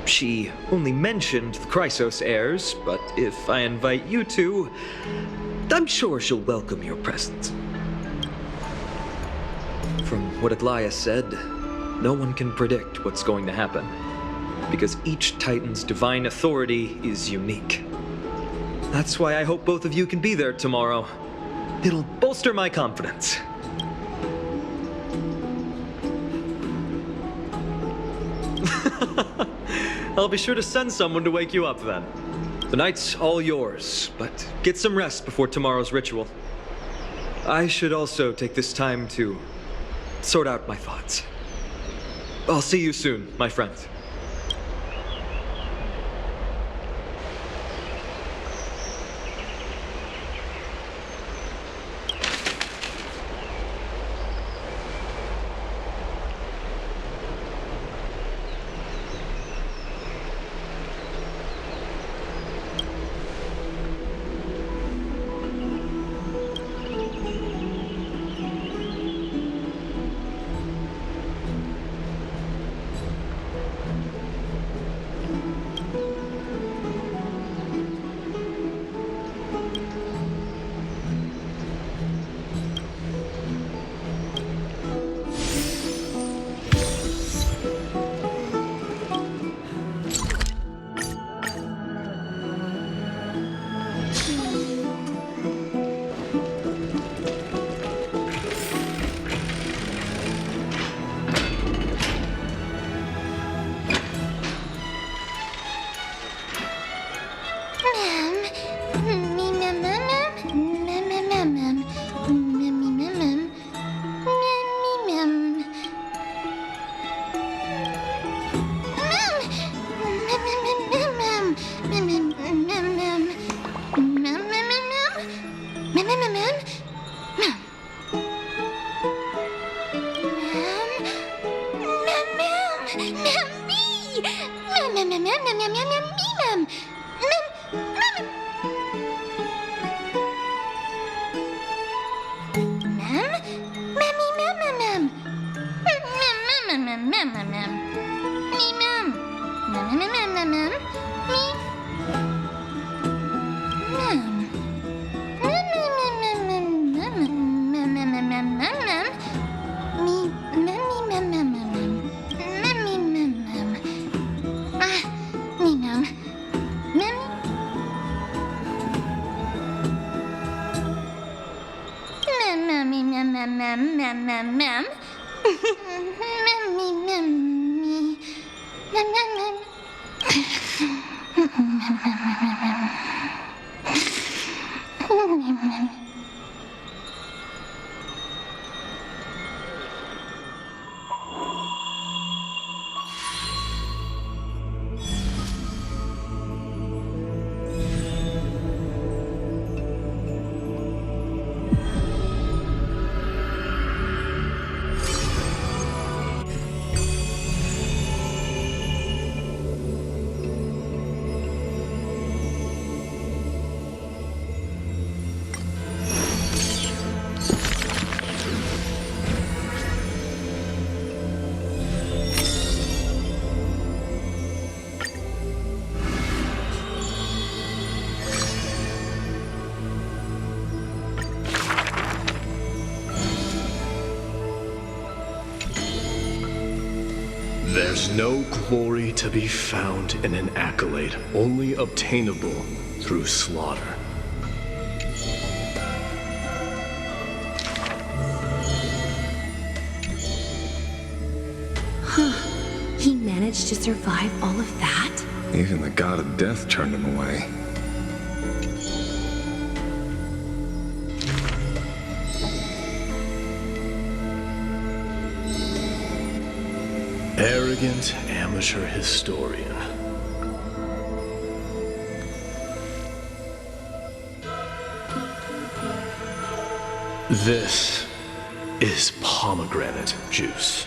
She only mentioned the Chrysos heirs, but if I invite you to, I'm sure she'll welcome your presence. From what Aglaya said, no one can predict what's going to happen, because each Titan's divine authority is unique. That's why I hope both of you can be there tomorrow. It'll bolster my confidence. I'll be sure to send someone to wake you up then. The night's all yours, but get some rest before tomorrow's ritual. I should also take this time to sort out my thoughts. I'll see you soon, my friend. There's no glory to be found in an accolade, only obtainable through slaughter. He managed to survive all of that? Even the god of death turned him away. Arrogant amateur historian. This is pomegranate juice.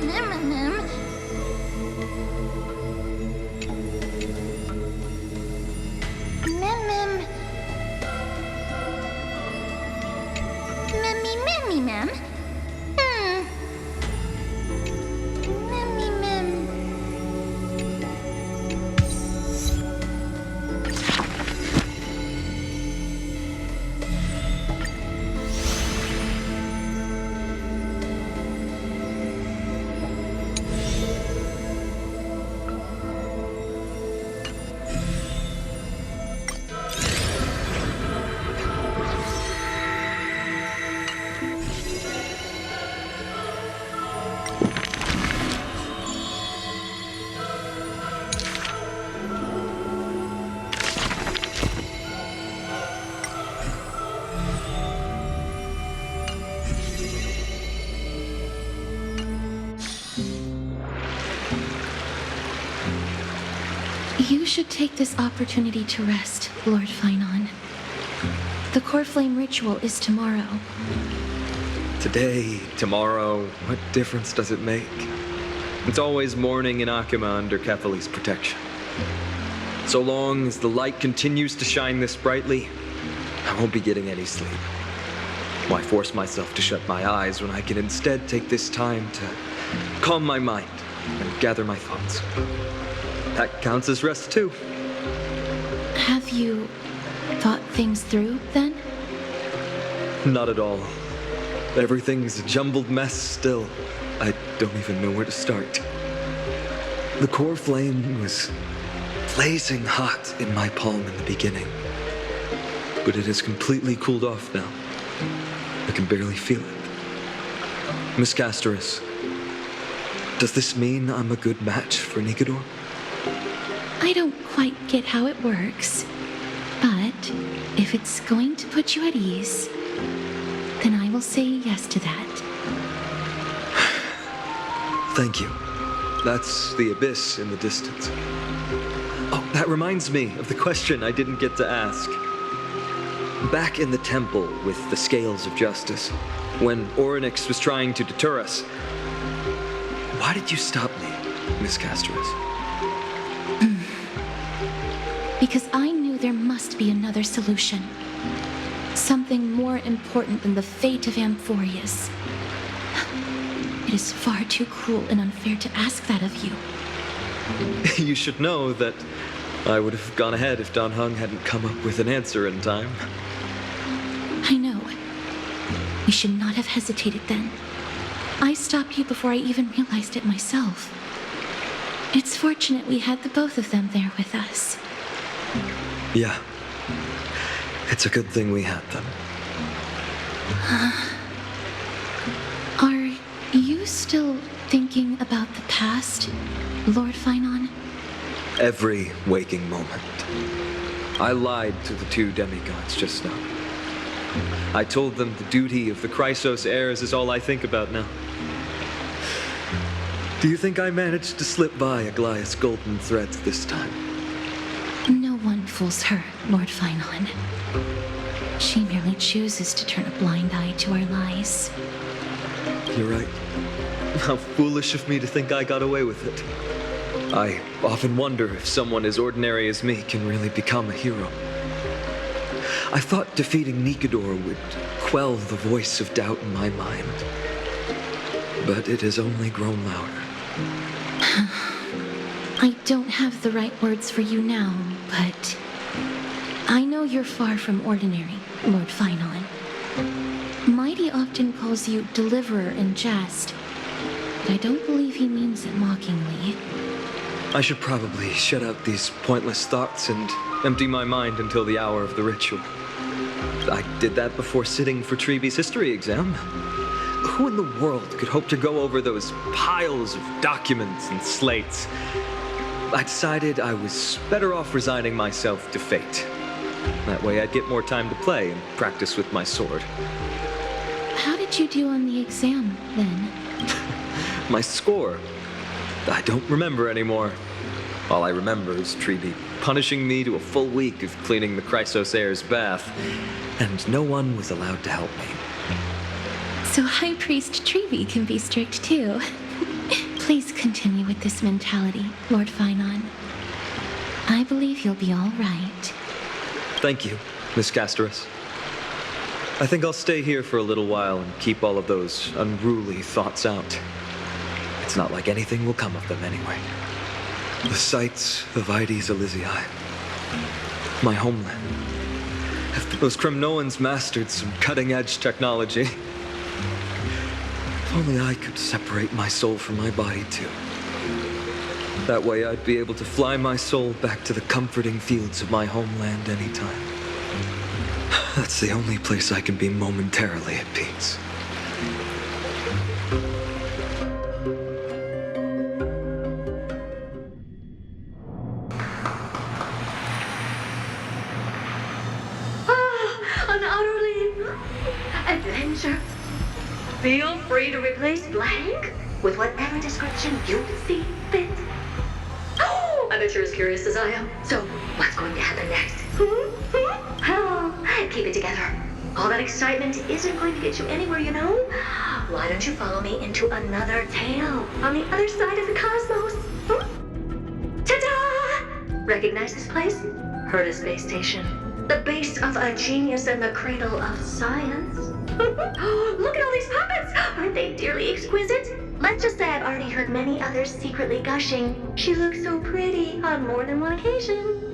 Mem. You should take this opportunity to rest, Lord Finon. The core flame ritual is tomorrow. Today, tomorrow, what difference does it make? It's always morning in Akima under Kethali's protection. So long as the light continues to shine this brightly, I won't be getting any sleep. Why force myself to shut my eyes when I can instead take this time to calm my mind and gather my thoughts? That counts as rest too. Have you thought things through, then? Not at all. Everything's a jumbled mess still. I don't even know where to start. The core flame was blazing hot in my palm in the beginning, but it has completely cooled off now. I can barely feel it. Miss Castoris, does this mean I'm a good match for Nikador? I don't quite get how it works, but if it's going to put you at ease, then I will say yes to that. Thank you. That's the abyss in the distance. Oh, that reminds me of the question I didn't get to ask. Back in the temple with the scales of justice, when Orynyx was trying to deter us, why did you stop me, Miss Castoris? Because I knew there must be another solution. Something more important than the fate of Amphorius. It is far too cruel and unfair to ask that of you. You should know that I would have gone ahead if Don Hung hadn't come up with an answer in time. I know. We should not have hesitated then. I stopped you before I even realized it myself. It's fortunate we had the both of them there with us. Yeah. It's a good thing we had them. Are you still thinking about the past, Lord Finon? Every waking moment. I lied to the two demigods just now. I told them the duty of the Chrysos heirs is all I think about now. Do you think I managed to slip by Aglaya's golden threads this time? No one fools her, Lord Finon. She merely chooses to turn a blind eye to our lies. You're right. How foolish of me to think I got away with it. I often wonder if someone as ordinary as me can really become a hero. I thought defeating Nikador would quell the voice of doubt in my mind. But it has only grown louder. I don't have the right words for you now, but I know you're far from ordinary, Lord Finon. Mighty often calls you Deliverer in jest, but I don't believe he means it mockingly. I should probably shut out these pointless thoughts and empty my mind until the hour of the ritual. I did that before sitting for Treeby's history exam. Who in the world could hope to go over those piles of documents and slates? I decided I was better off resigning myself to fate. That way I'd get more time to play and practice with my sword. How did you do on the exam, then? My score? I don't remember anymore. All I remember is Treeby punishing me to a full week of cleaning the Chrysos heir's bath, and no one was allowed to help me. So High Priest Treeby can be strict too. Please continue with this mentality, Lord Finon. I believe you'll be all right. Thank you, Miss Castoris. I think I'll stay here for a little while and keep all of those unruly thoughts out. It's not like anything will come of them anyway. The sights of Ides Elysiae, my homeland. If those Kremnoans mastered some cutting-edge technology, if only I could separate my soul from my body too. That way I'd be able to fly my soul back to the comforting fields of my homeland anytime. That's the only place I can be momentarily at peace. An utterly adventure. Feel free to replace blank with whatever description you see fit. Oh, I bet you're as curious as I am. So, what's going to happen next? Oh, keep it together. All that excitement isn't going to get you anywhere, you know? Why don't you follow me into another tale on the other side of the cosmos? Ta-da! Recognize this place? Herta Space Station. The base of a genius and the cradle of science. Look at all these puppets! Aren't they dearly exquisite? Let's just say I've already heard many others secretly gushing. She looks so pretty on more than one occasion.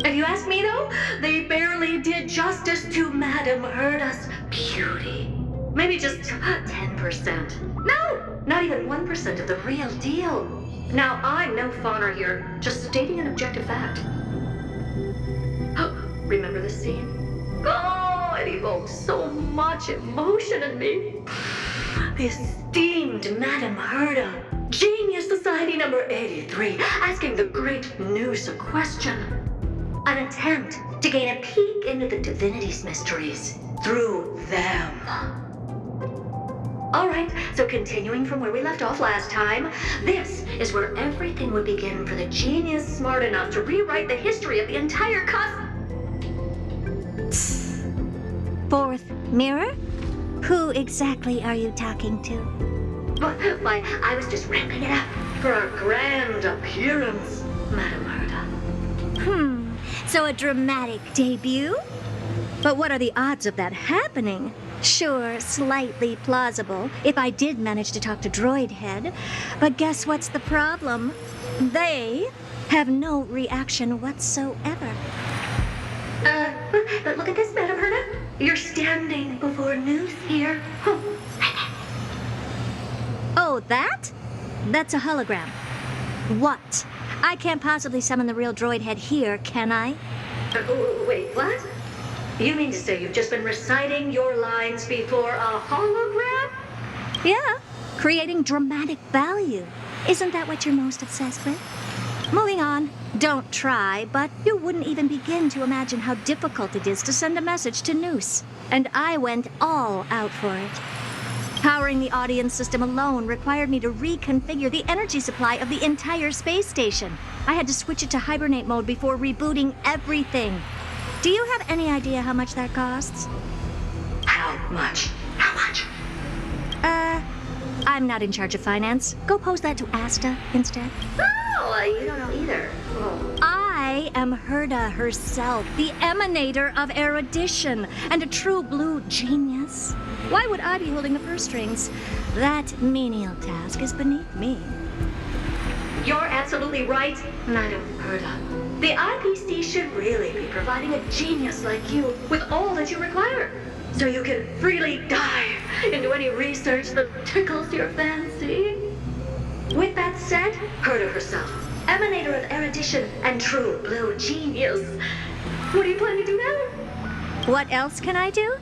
If you ask me though, they barely did justice to Madame Herta's beauty. Maybe just 10%. No, not even 1% of the real deal. Now, I'm no fawner here, just stating an objective fact. Remember this scene? Oh, it evoked so much emotion in me. The esteemed Madame Herta, Genius Society number 83, asking the great Noose a question. An attempt to gain a peek into the divinity's mysteries through them. Alright, so continuing from where we left off last time, this is where everything would begin for the genius smart enough to rewrite the history of the entire Fourth mirror? Who exactly are you talking to? Why, I was just ramping it up for our grand appearance, Madame Herta. So a dramatic debut? But what are the odds of that happening? Sure, slightly plausible, if I did manage to talk to Droid Head. But guess what's the problem? They have no reaction whatsoever. But look at this, Madame Herta. You're standing before Noose here. Oh, that? That's a hologram. What? I can't possibly summon the real Droid Head here, can I? Wait, what? You mean to say you've just been reciting your lines before a hologram? Yeah, creating dramatic value. Isn't that what you're most obsessed with? Moving on. Don't try, but you wouldn't even begin to imagine how difficult it is to send a message to Noose. And I went all out for it. Powering the audience system alone required me to reconfigure the energy supply of the entire space station. I had to switch it to hibernate mode before rebooting everything. Do you have any idea how much that costs? How much? How much? I'm not in charge of finance. Go pose that to Asta instead. Oh, you don't know either. I am Herta herself, the emanator of erudition, and a true blue genius. Why would I be holding the purse strings? That menial task is beneath me. You're absolutely right, Madame Herta. The IPC should really be providing a genius like you with all that you require, so you can freely dive into any research that tickles your fancy. With that said, Herta herself, emanator of erudition and true blue genius. What do you plan to do now? What else can I do?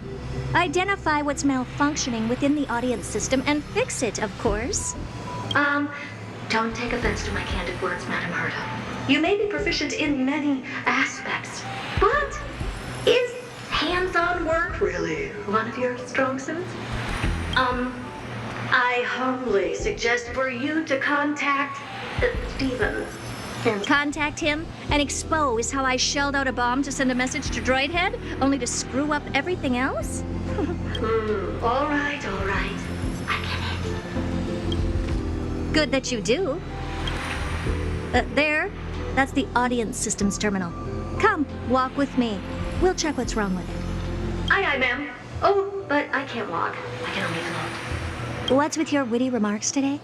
Identify what's malfunctioning within the audience system and fix it, of course. Don't take offense to my candid words, Madame Herta. You may be proficient in many aspects, but is hands-on work really one of your strong suits? I humbly suggest for you to contact Steven. Contact him and expose how I shelled out a bomb to send a message to Droid Head, only to screw up everything else? All right. I get Good that you do. There. That's the audience systems terminal. Come, walk with me. We'll check what's wrong with it. Aye, ma'am. Oh, but I can't walk. I can only float. What's with your witty remarks today?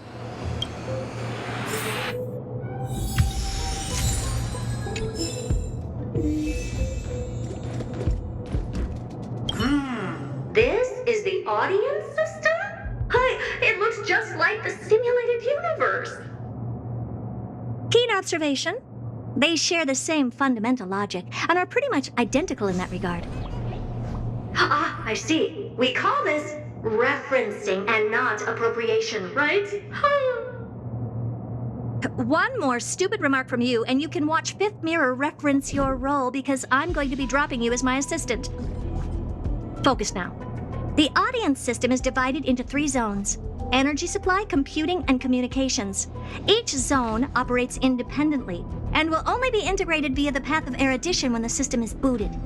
This is the audience system? Hi, it looks just like the simulated universe. Keen observation. They share the same fundamental logic and are pretty much identical in that regard. Ah, I see. We call this referencing and not appropriation, right? One more stupid remark from you, and you can watch Fifth Mirror reference your role because I'm going to be dropping you as my assistant. Focus now. The audience system is divided into 3 zones: energy supply, computing, and communications. Each zone operates independently and will only be integrated via the path of erudition when the system is booted.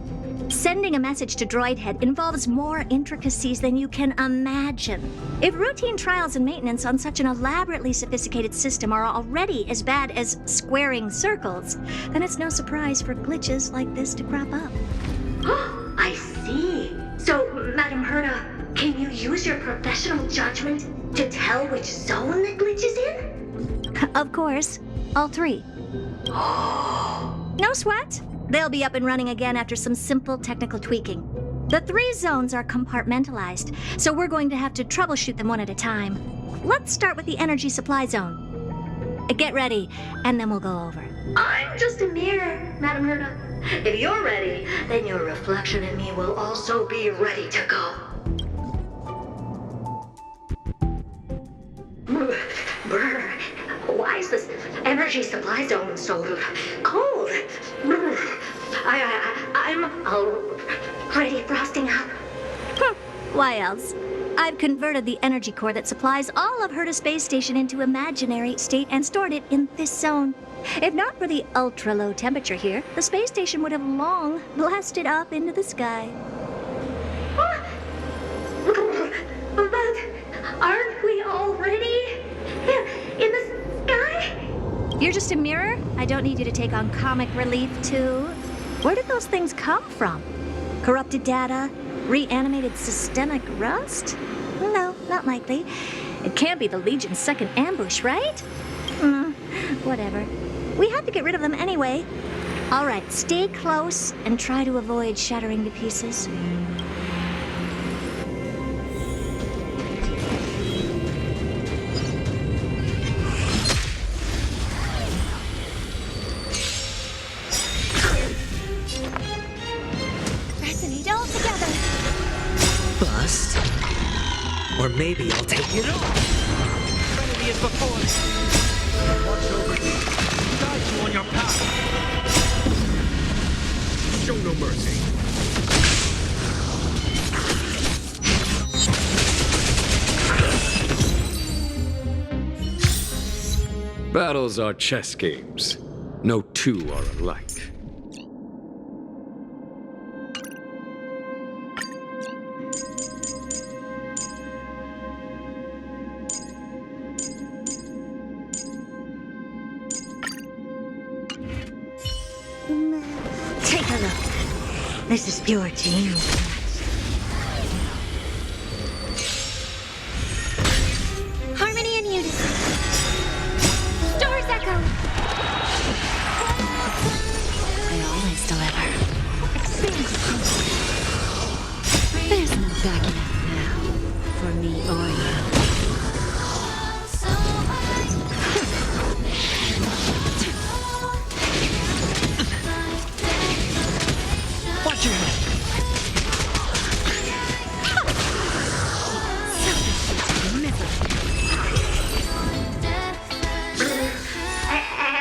Sending a message to Droid Head involves more intricacies than you can imagine. If routine trials and maintenance on such an elaborately sophisticated system are already as bad as squaring circles, then it's no surprise for glitches like this to crop up. I see. So, Madam Herta, can you use your professional judgment to tell which zone the glitch is in? Of course. All 3. No sweat. They'll be up and running again after some simple technical tweaking. The 3 zones are compartmentalized, so we're going to have to troubleshoot them one at a time. Let's start with the energy supply zone. Get ready, and then we'll go over. I'm just a mirror, Madam Herta. If you're ready, then your reflection in me will also be ready to go. Brr, why is this energy supply zone so cold? Brr, I'm already frosting up. Why else? I've converted the energy core that supplies all of Herta Space Station into imaginary state and stored it in this zone. If not for the ultra-low temperature here, the space station would have long blasted up into the sky. But aren't we already in the sky? You're just a mirror? I don't need you to take on comic relief, too. Where did those things come from? Corrupted data? Reanimated systemic rust? No, not likely. It can't be the Legion's second ambush, right? Whatever. We have to get rid of them anyway. All right, stay close and try to avoid shattering to pieces. Resonate all together. Bust? Or maybe I'll take it off. Enemy is before me. Watch over you. Guide you on your path. Show no mercy. Battles are chess games. No 2 are alike. Take a look. This is pure genius. Harmony and unison. Stars echo. I always deliver. There's no backing up now for me or you. Watch your head.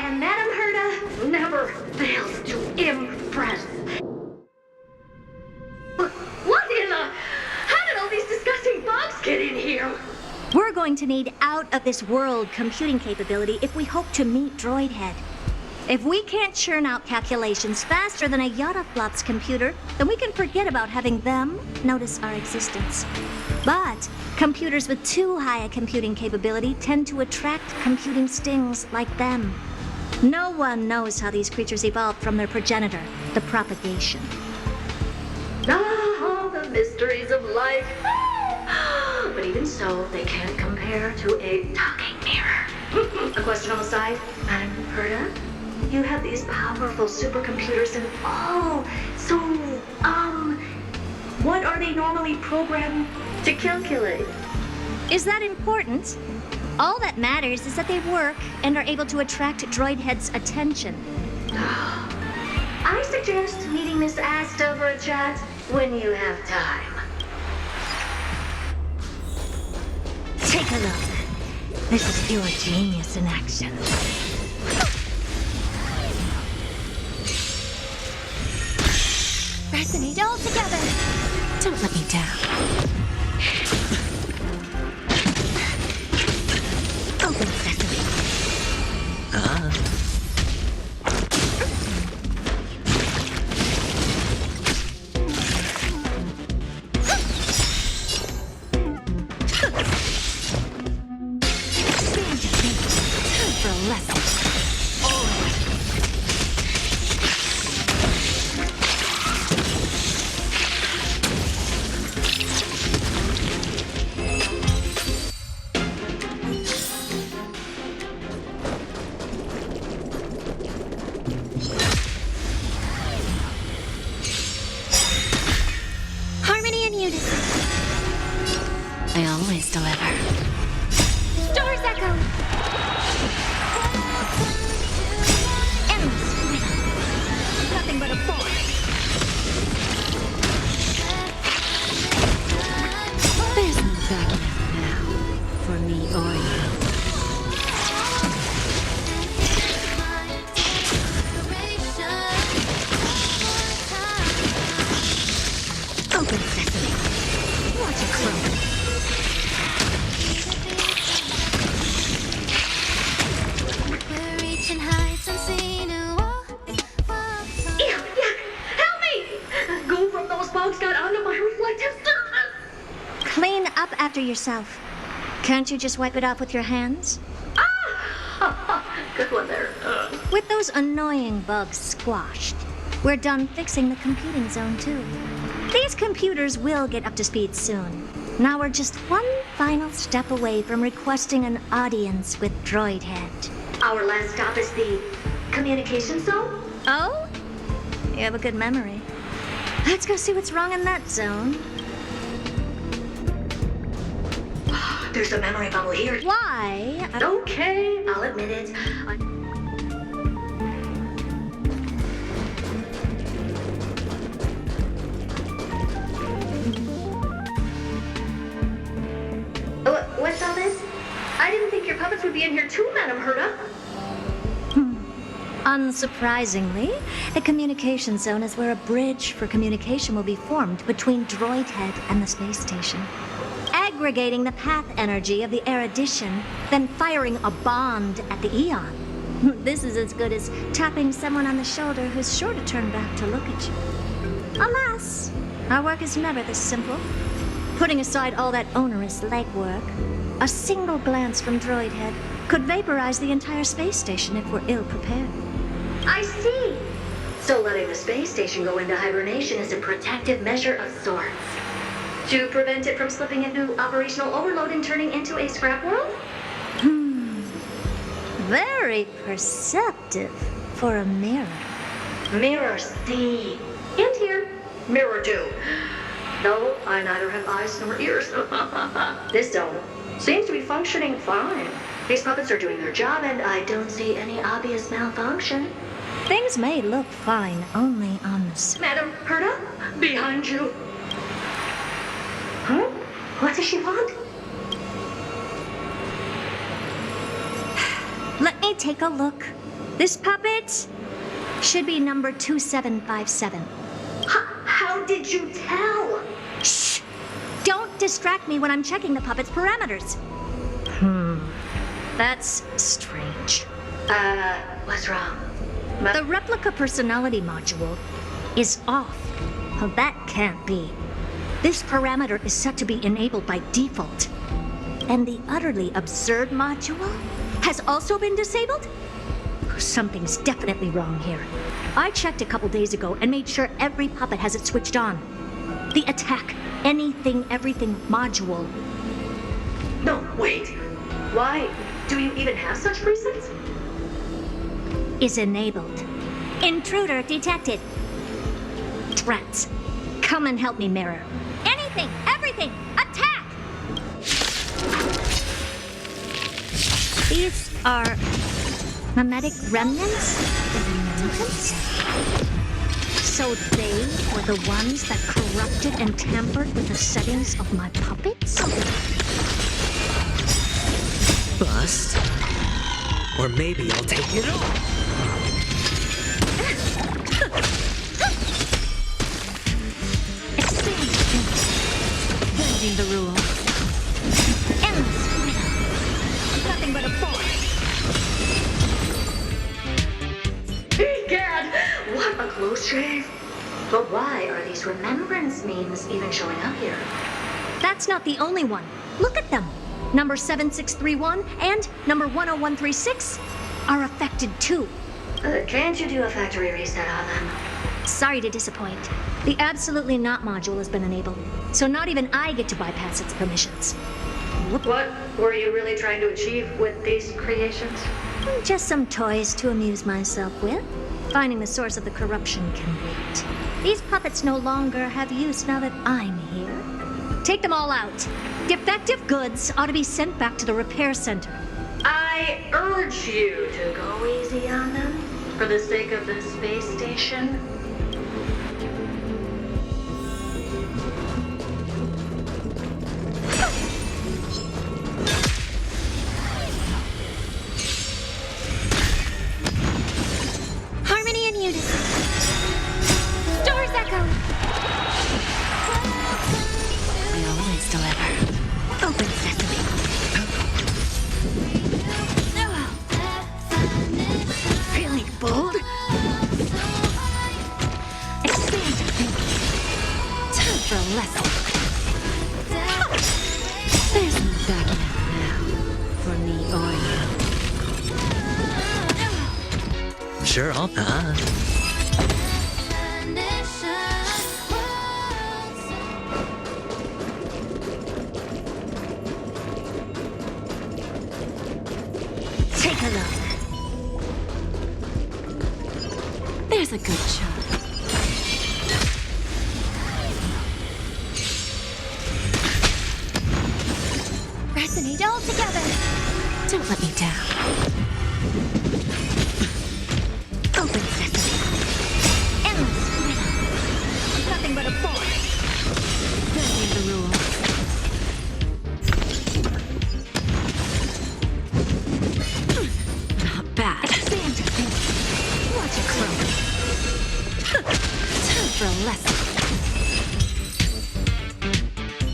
And Madam Herta never fails to impress. What in the... How did all these disgusting bugs get in here? We're going to need out-of-this-world computing capability if we hope to meet Droid Head. If we can't churn out calculations faster than a Yataflop's computer, then we can forget about having them notice our existence. But computers with too high a computing capability tend to attract computing stings like them. No one knows how these creatures evolved from their progenitor, the propagation. Ah, the mysteries of life. But even so, they can't compare to a talking mirror. A question on the side, Madam Herta? You have these powerful supercomputers and so, what are they normally programmed to calculate? Is that important? All that matters is that they work and are able to attract droid heads' attention. I suggest meeting Miss Asta for a chat when you have time. Take a look. This is pure genius in action. Resonate all together. Don't let me down. Open sesame. Time for a lesson. Harmony and unison. I always deliver. Stars echo. Endless rhythm. Nothing but a force. There's no backing out now for me or you. Open sesame. Watch it grow. We're reaching heights unseen. Yuck! Help me! Go from those bugs got onto my reflective surface. Clean up after yourself. Can't you just wipe it off with your hands? Good one there. With those annoying bugs squashed, we're done fixing the computing zone too. These computers will get up to speed soon. Now we're just one final step away from requesting an audience with Droidhead. Our last stop is the communication zone? Oh? You have a good memory. Let's go see what's wrong in that zone. There's a memory bubble here. Why? Okay, I'll admit it. What's all this? I didn't think your puppets would be in here too, Madam Herta. Unsurprisingly, the communication zone is where a bridge for communication will be formed between Droidhead and the space station. Aggregating the path energy of the erudition, then firing a bond at the Eon. This is as good as tapping someone on the shoulder who's sure to turn back to look at you. Alas, our work is never this simple. Putting aside all that onerous legwork, a single glance from Droidhead could vaporize the entire space station if we're ill-prepared. I see. So letting the space station go into hibernation is a protective measure of sorts. To prevent it from slipping into operational overload and turning into a scrap world? Very perceptive for a mirror. Mirror see. And here, mirror do. Though I neither have eyes nor ears. This zone seems to be functioning fine. These puppets are doing their job and I don't see any obvious malfunction. Things may look fine only on the surface. Madam Herta, behind you. Huh? What does she want? Let me take a look. This puppet should be number 2757. How did you tell? Shh! Don't distract me when I'm checking the puppet's parameters. That's strange. What's wrong? The replica personality module is off. Well, that can't be. This parameter is set to be enabled by default. And the utterly absurd module has also been disabled? Something's definitely wrong here. I checked a couple days ago and made sure every puppet has it switched on. The attack, anything, everything module. No, wait. Why do you even have such presets? Is enabled. Intruder detected. Rats, come and help me, Mirror. Anything, everything, attack! These are mimetic remnants? So they were the ones that corrupted and tampered with the settings of my puppets? Bust. Or maybe I'll take it all. Bending the rules. Endless freedom. Nothing but a force. Egad! What a close shave! But why are these remembrance memes even showing up here? That's not the only one. Look at them. Number 7631 and number 10136 are affected too. Can't you do a factory reset on them? Sorry to disappoint. The Absolutely Not module has been enabled, so not even I get to bypass its permissions. What were you really trying to achieve with these creations? Just some toys to amuse myself with. Finding the source of the corruption can wait. These puppets no longer have use now that I'm here. Take them all out. Defective goods ought to be sent back to the repair center. I urge you to go easy on them for the sake of the space station. Harmony and unison. Stars echo. I always deliver. Open sesame. Really bold? Expand your thinking. Time for a lesson. There's no backing out now. For me or you. Sure, I'll Take a look. There's a good shot. Resonate all together. Don't let me down. Open sesame. Endless freedom. Nothing but a force. Bending the rules. Not bad. Expand your thinking. Watch it grow. Time for a lesson.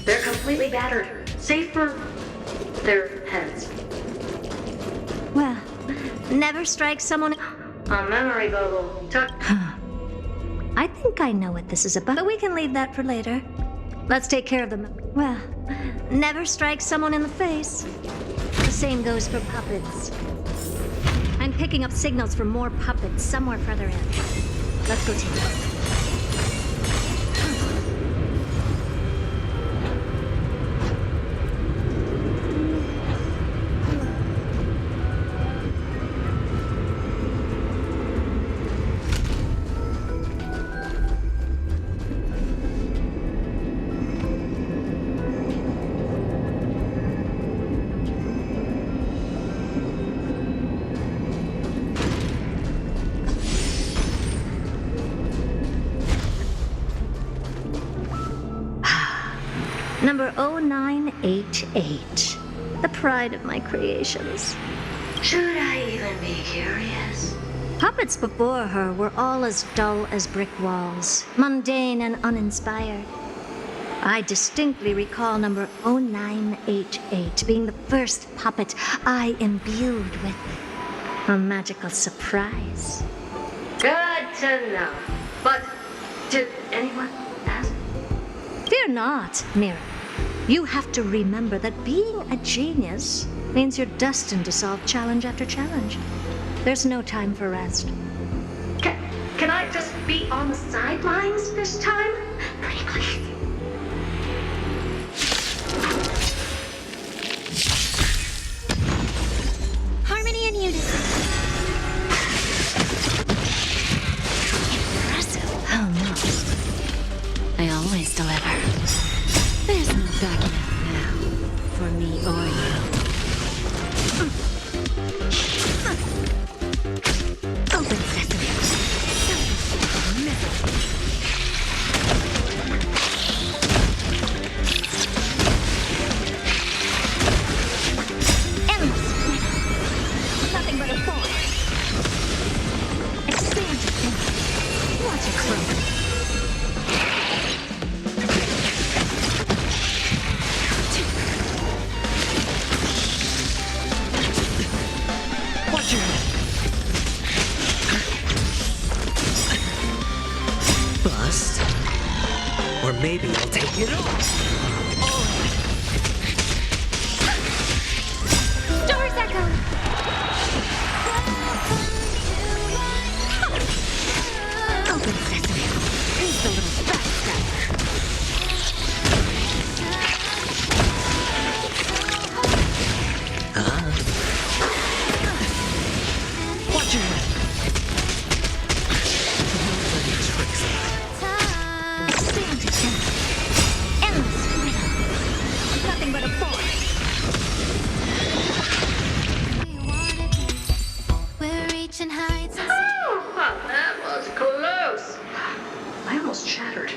They're completely battered, save for their heads. Well, never strike someone. A memory bubble. I think I know what this is about, but we can leave that for later. Let's take care of them. Well, never strike someone in the face. The same goes for puppets. I'm picking up signals from more puppets somewhere further in. Let's go take a look. Number 0988. The pride of my creations. Should I even be curious? Puppets before her were all as dull as brick walls, mundane and uninspired. I distinctly recall number 0988 being the first puppet I imbued with a magical surprise. Good to know. But did anyone ask? Fear not, Mira. You have to remember that being a genius means you're destined to solve challenge after challenge. There's no time for rest. Can I just be on the sidelines this time? Pretty please. Harmony and unison. Impressive. Almost. I always deliver. There's no backing out now, for me or you. Open sesame. Endless freedom. Nothing but a force. Expand your thinking. Watch it grow. Watch your head. Bust. Or maybe I'll take it all. Doors echo. Open sesame. Who's the little backstabber? Watch your head. Expand your thinking. Endless freedom. Nothing but a force. We're reaching heights. Oh, that was close. I almost shattered.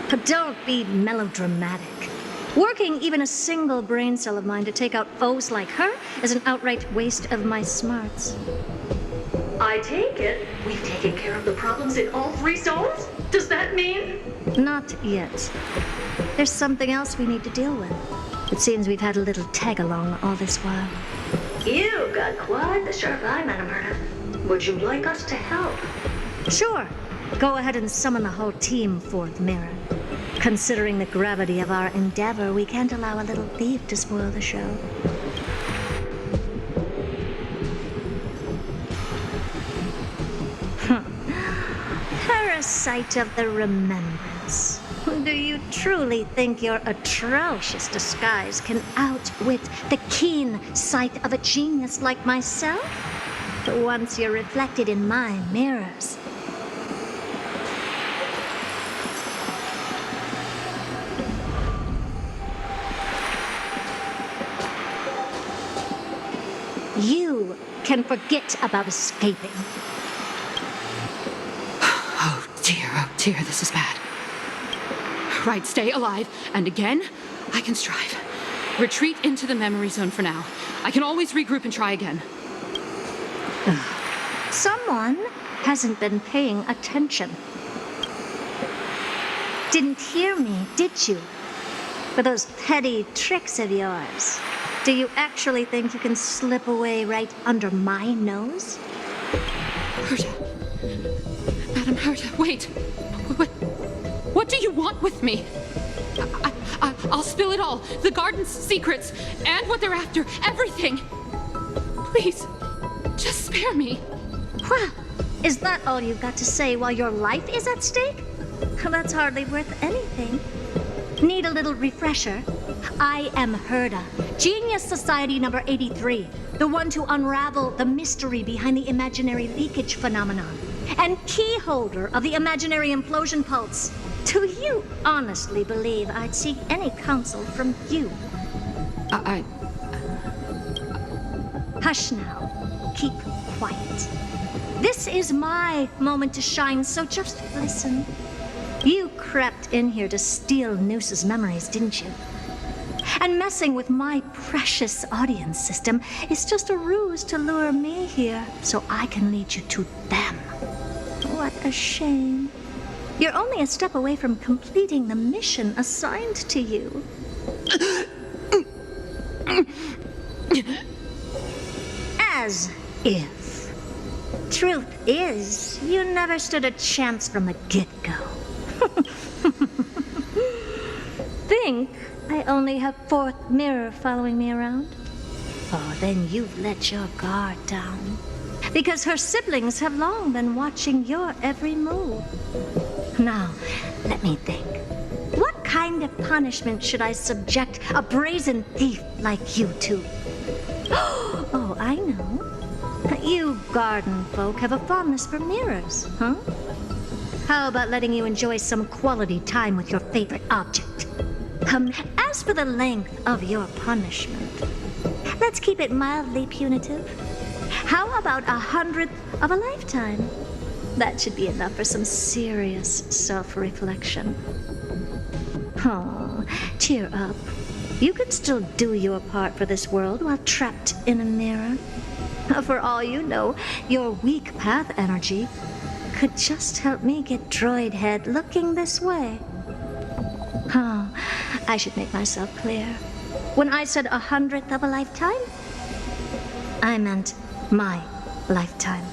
But don't be melodramatic. Working even a single brain cell of mine to take out foes like her is an outright waste of my smarts. I take it we've taken care of the problems in all 3 zones? Does that mean? Not yet. There's something else we need to deal with. It seems we've had a little tag-along all this while. You've got quite the sharp eye, Madam Herta. Would you like us to help? Sure. Go ahead and summon the whole team forth, Mira. Considering the gravity of our endeavor, we can't allow a little thief to spoil the show. Parasite of the remembrance. Do you truly think your atrocious disguise can outwit the keen sight of a genius like myself? Once you're reflected in my mirrors. You can forget about escaping. Oh dear, this is bad. Right, stay alive, and again, I can strive. Retreat into the memory zone for now. I can always regroup and try again. Someone hasn't been paying attention. Didn't hear me, did you? For those petty tricks of yours. Do you actually think you can slip away right under my nose? Herta. Madam Herta, wait. What do you want with me? I'll spill it all. The garden's secrets, and what they're after. Everything. Please, just spare me. Well, is that all you've got to say while your life is at stake? That's hardly worth anything. Need a little refresher? I am Herta, Genius Society number 83, the one to unravel the mystery behind the imaginary leakage phenomenon, and key holder of the imaginary implosion pulse. Do you honestly believe I'd seek any counsel from you? Hush now. Keep quiet. This is my moment to shine, so just listen. You crept in here to steal Noose's memories, didn't you? And messing with my precious audience system is just a ruse to lure me here so I can lead you to them. What a shame. You're only a step away from completing the mission assigned to you. As if. Truth is, you never stood a chance from the get-go. Think I only have fourth mirror following me around? Oh, then you've let your guard down. Because her siblings have long been watching your every move. Now, let me think. What kind of punishment should I subject a brazen thief like you to? Oh, I know. You garden folk have a fondness for mirrors, huh? How about letting you enjoy some quality time with your favorite object? As for the length of your punishment, let's keep it mildly punitive. How about 100th of a lifetime? That should be enough for some serious self-reflection. Oh, cheer up. You can still do your part for this world while trapped in a mirror. For all you know, your weak path energy could just help me get Droid Head looking this way. Oh, I should make myself clear. When I said 100th of a lifetime, I meant my lifetime.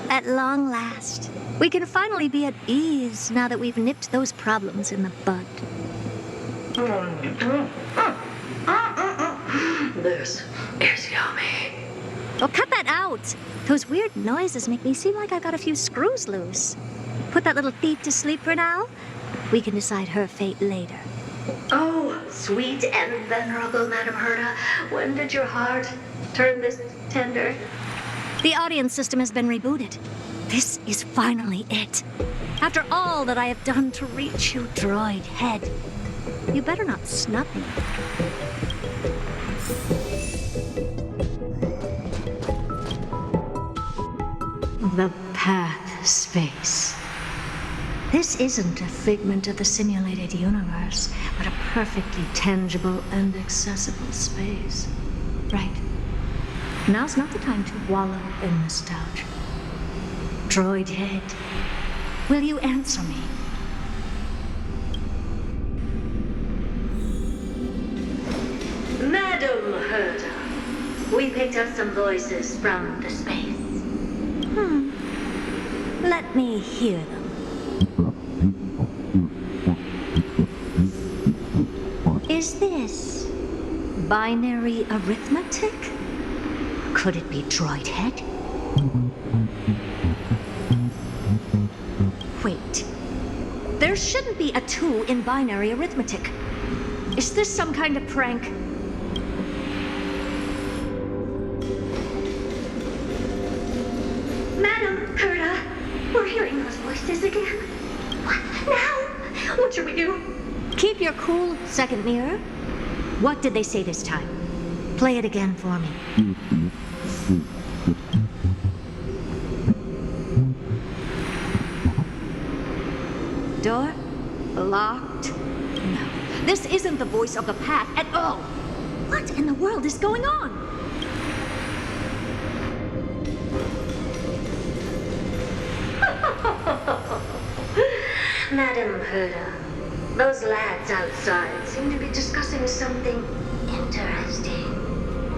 At long last, we can finally be at ease now that we've nipped those problems in the bud. This is yummy. Oh, cut that out! Those weird noises make me seem like I've got a few screws loose. Put that little thief to sleep for now. We can decide her fate later. Oh, sweet and venerable Madam Herta, when did your heart turn this tender? The audience system has been rebooted. This is finally it. After all that I have done to reach you, Droid Head, you better not snub me. The path space. This isn't a figment of the simulated universe, but a perfectly tangible and accessible space. Right. Now's not the time to wallow in nostalgia. Droid Head, will you answer me? Madam Herta, we picked up some voices from the space. Let me hear them. Is this binary arithmetic? Could it be Droid Head? Wait. There shouldn't be a 2 in binary arithmetic. Is this some kind of prank? Madam Herta, we're hearing those voices again. What now? What should we do? Keep your cool, second mirror. What did they say this time? Play it again for me. Door locked? No. This isn't the voice of the path at all. What in the world is going on? Madam Herta, those lads outside seem to be discussing something interesting.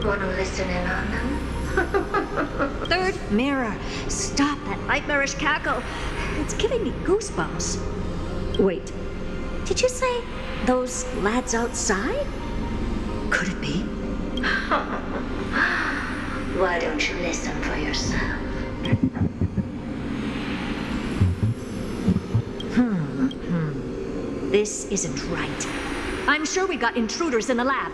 Want to listen in on them? Third mirror. Stop that nightmarish cackle. It's giving me goosebumps. Wait. Did you say those lads outside? Could it be? Why don't you listen for yourself? This isn't right. I'm sure we got intruders in the lab.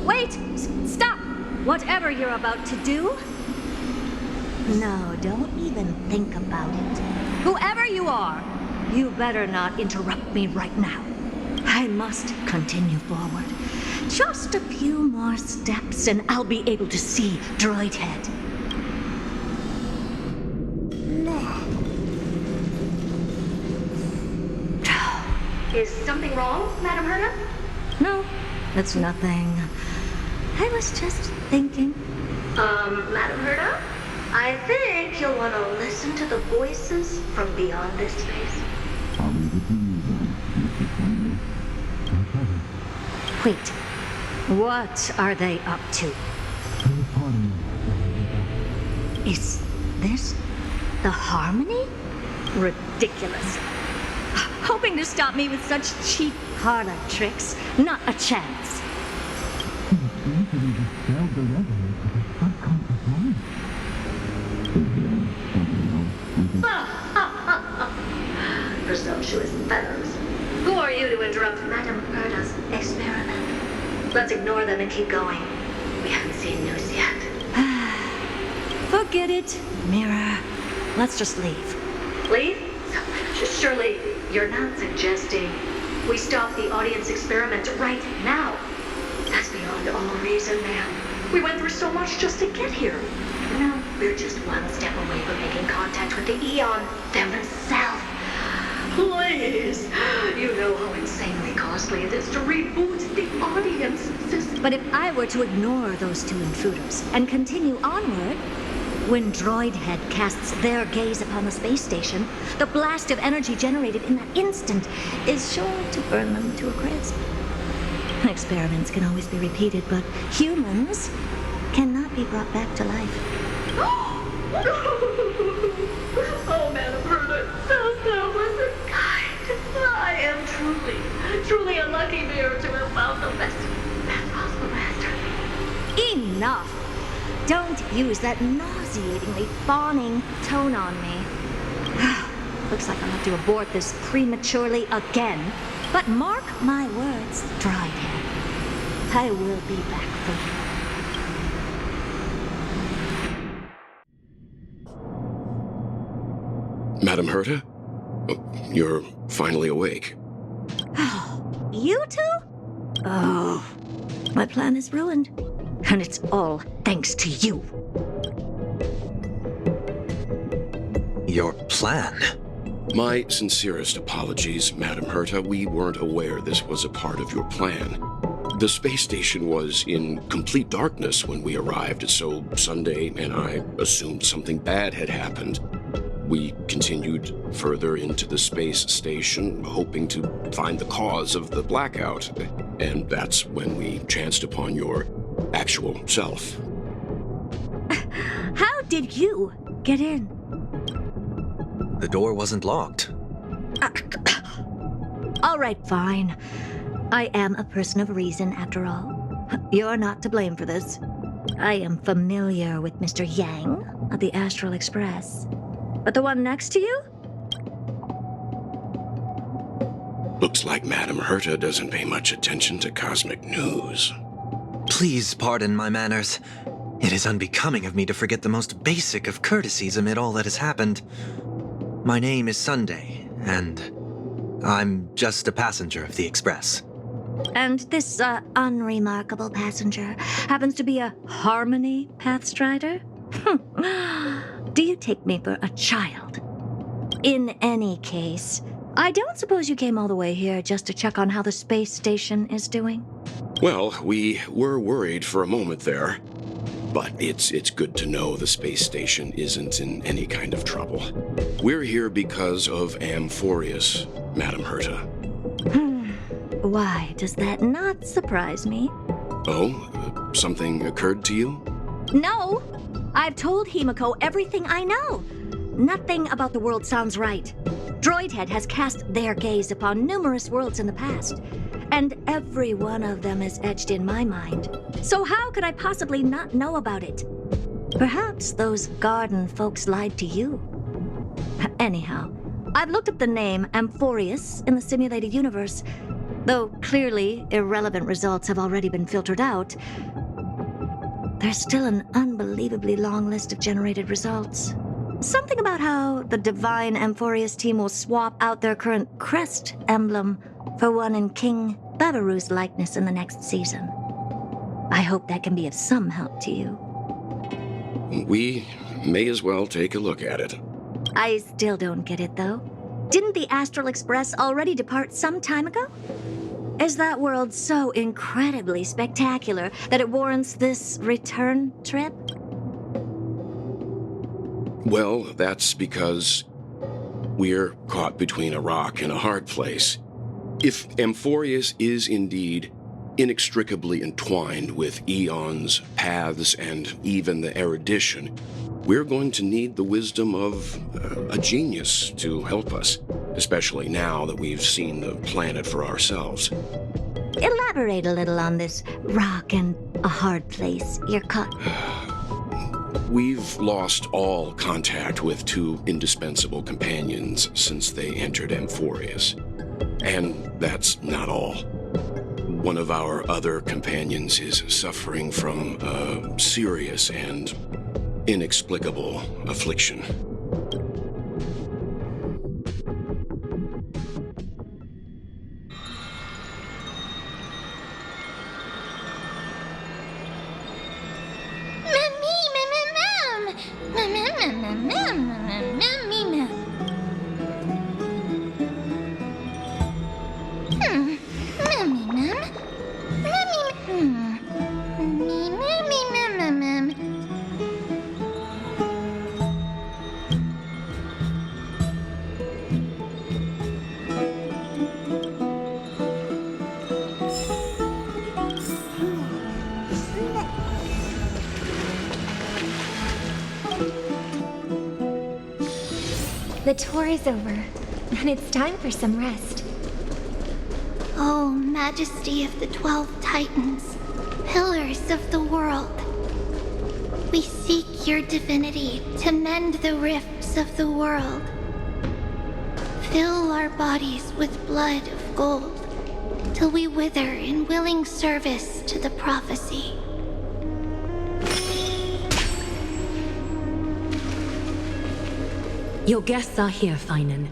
Wait! Stop! Whatever you're about to do. No, don't even think about it. Whoever you are, you better not interrupt me right now. I must continue forward. Just a few more steps and I'll be able to see Droid Head. Is something wrong, Madam Herta? No, it's nothing. I was just thinking. Madam Herta? I think you'll want to listen to the voices from beyond this space. Wait, what are they up to? Is this the Harmony? Ridiculous. Hoping to stop me with such cheap parlor tricks. Not a chance. Presumptuous fellows. Who are you to interrupt Madame Perda's experiment? Let's ignore them and keep going. We haven't seen news yet. Forget it, Mirror. Let's just leave. Leave? Surely you're not suggesting we stop the audience experiment right now. That's beyond all reason, ma'am. We went through so much just to get here. Now we're just one step away from making contact with the Eon themselves. Please! You know how insanely costly it is to reboot the audience system. But if I were to ignore those two intruders and continue onward, when Droidhead casts their gaze upon the space station, the blast of energy generated in that instant is sure to burn them to a crisp. Experiments can always be repeated, but humans cannot be brought back to life. Oh, Madam Perda, so was kind. I am truly a lucky mirror to have found the best possible master. Enough! Don't use that nauseatingly fawning tone on me. Looks like I'll have to abort this prematurely again. But mark my words, Droidhead. I will be back for you. Madam Herta? You're finally awake. You two? Oh, my plan is ruined. And it's all thanks to you. Your plan? My sincerest apologies, Madam Herta. We weren't aware this was a part of your plan. The space station was in complete darkness when we arrived, so Sunday and I assumed something bad had happened. We continued further into the space station, hoping to find the cause of the blackout. And that's when we chanced upon your actual self. How did you get in? The door wasn't locked. All right, fine. I am a person of reason, after all. You're not to blame for this. I am familiar with Mr. Yang of the Astral Express. But the one next to you? Looks like Madam Herta doesn't pay much attention to cosmic news. Please pardon my manners. It is unbecoming of me to forget the most basic of courtesies amid all that has happened. My name is Sunday, and I'm just a passenger of the Express. And this, unremarkable passenger happens to be a Harmony Pathstrider? Do you take me for a child? In any case, I don't suppose you came all the way here just to check on how the space station is doing? Well, we were worried for a moment there. But it's good to know the space station isn't in any kind of trouble. We're here because of Amphorius, Madam Herta. Why does that not surprise me? Oh, something occurred to you? No! I've told Himiko everything I know. Nothing about the world sounds right. Droidhead has cast their gaze upon numerous worlds in the past, and every one of them is etched in my mind. So how could I possibly not know about it? Perhaps those garden folks lied to you. Anyhow, I've looked up the name Amphorius in the simulated universe. Though clearly irrelevant results have already been filtered out, there's still an unbelievably long list of generated results. Something about how the divine Amphorius team will swap out their current crest emblem for one in King Babaru's likeness in the next season. I hope that can be of some help to you. We may as well take a look at it. I still don't get it, though. Didn't the Astral Express already depart some time ago? Is that world so incredibly spectacular that it warrants this return trip? Well, that's because we're caught between a rock and a hard place. If Amphorius is indeed inextricably entwined with eons, paths, and even the erudition, we're going to need the wisdom of a genius to help us, especially now that we've seen the planet for ourselves. Elaborate a little on this rock and a hard place you're caught. We've lost all contact with two indispensable companions since they entered Amphorius. And that's not all. One of our other companions is suffering from a serious and inexplicable affliction. The tour is over, and it's time for some rest. Oh, Majesty of the 12 Titans, pillars of the world. We seek your divinity to mend the rifts of the world. Fill our bodies with blood of gold, till we wither in willing service to the prophecy. Your guests are here, Finan.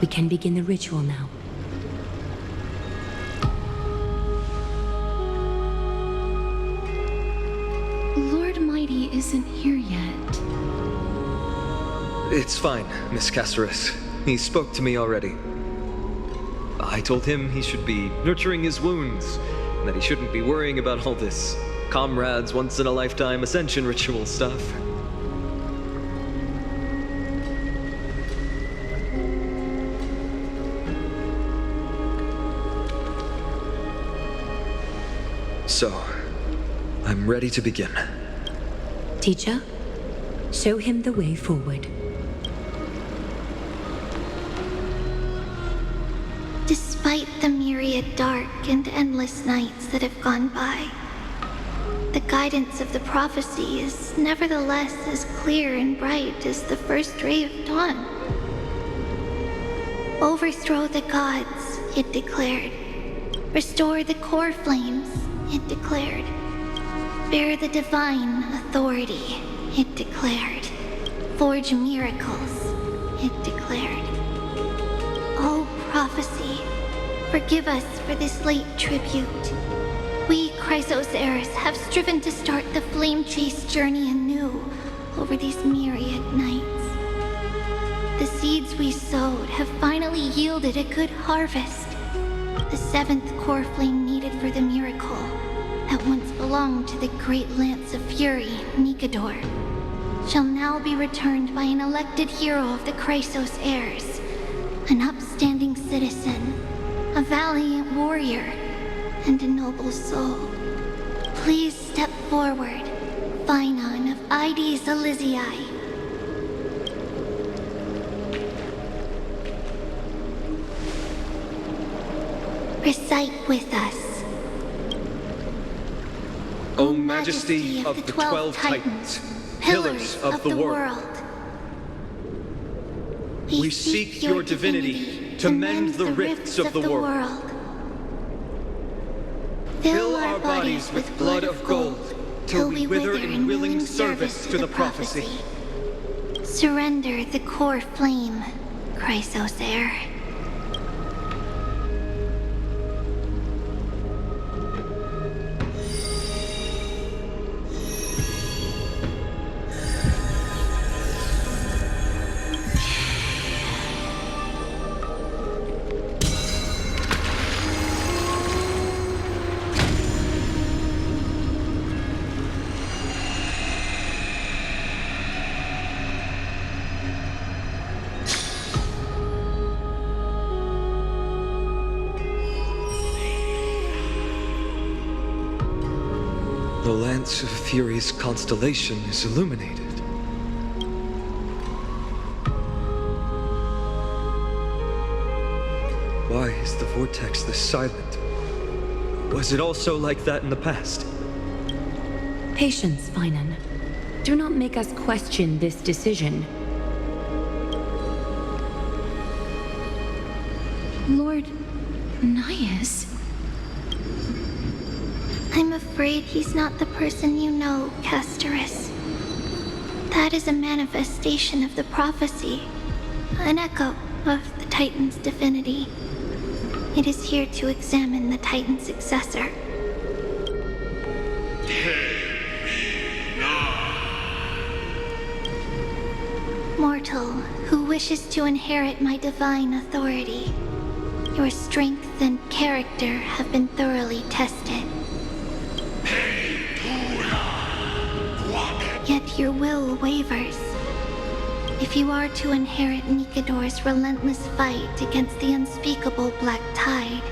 We can begin the ritual now. Lord Mighty isn't here yet. It's fine, Miss Caceres. He spoke to me already. I told him he should be nurturing his wounds, and that he shouldn't be worrying about all this comrades once-in-a-lifetime ascension ritual stuff. So, I'm ready to begin. Teacher, show him the way forward. Despite the myriad dark and endless nights that have gone by, the guidance of the prophecy is nevertheless as clear and bright as the first ray of dawn. Overthrow the gods, it declared. Restore the core flames, it declared. Bear the divine authority, it declared. Forge miracles, it declared. Oh, prophecy, forgive us for this late tribute. We, Chrysos heirs, have striven to start the flame chase journey anew over these myriad nights. The seeds we sowed have finally yielded a good harvest. The seventh core flame needed for the miracle that once belonged to the great Lance of Fury, Nikador, shall now be returned by an elected hero of the Chrysos heirs, an upstanding citizen, a valiant warrior, and a noble soul. Please step forward, Finan of Ides Elysiae. Recite with us. O Majesty of the 12 Titans, pillars of the world, we seek your divinity to mend the rifts of the world. Fill our bodies with blood of gold, till we wither in willing service to the prophecy. Surrender the core flame, Chrysos heir. The Lance of Fury's constellation is illuminated. Why is the vortex this silent? Was it also like that in the past? Patience, Finan. Do not make us question this decision. Lord Nias? I'm afraid he's not the person you know, Castorus. That is a manifestation of the prophecy, an echo of the Titan's divinity. It is here to examine the Titan's successor. Mortal, who wishes to inherit my divine authority. Your strength and character have been thoroughly tested. Yet your will wavers. If you are to inherit Nikador's relentless fight against the unspeakable Black Tide,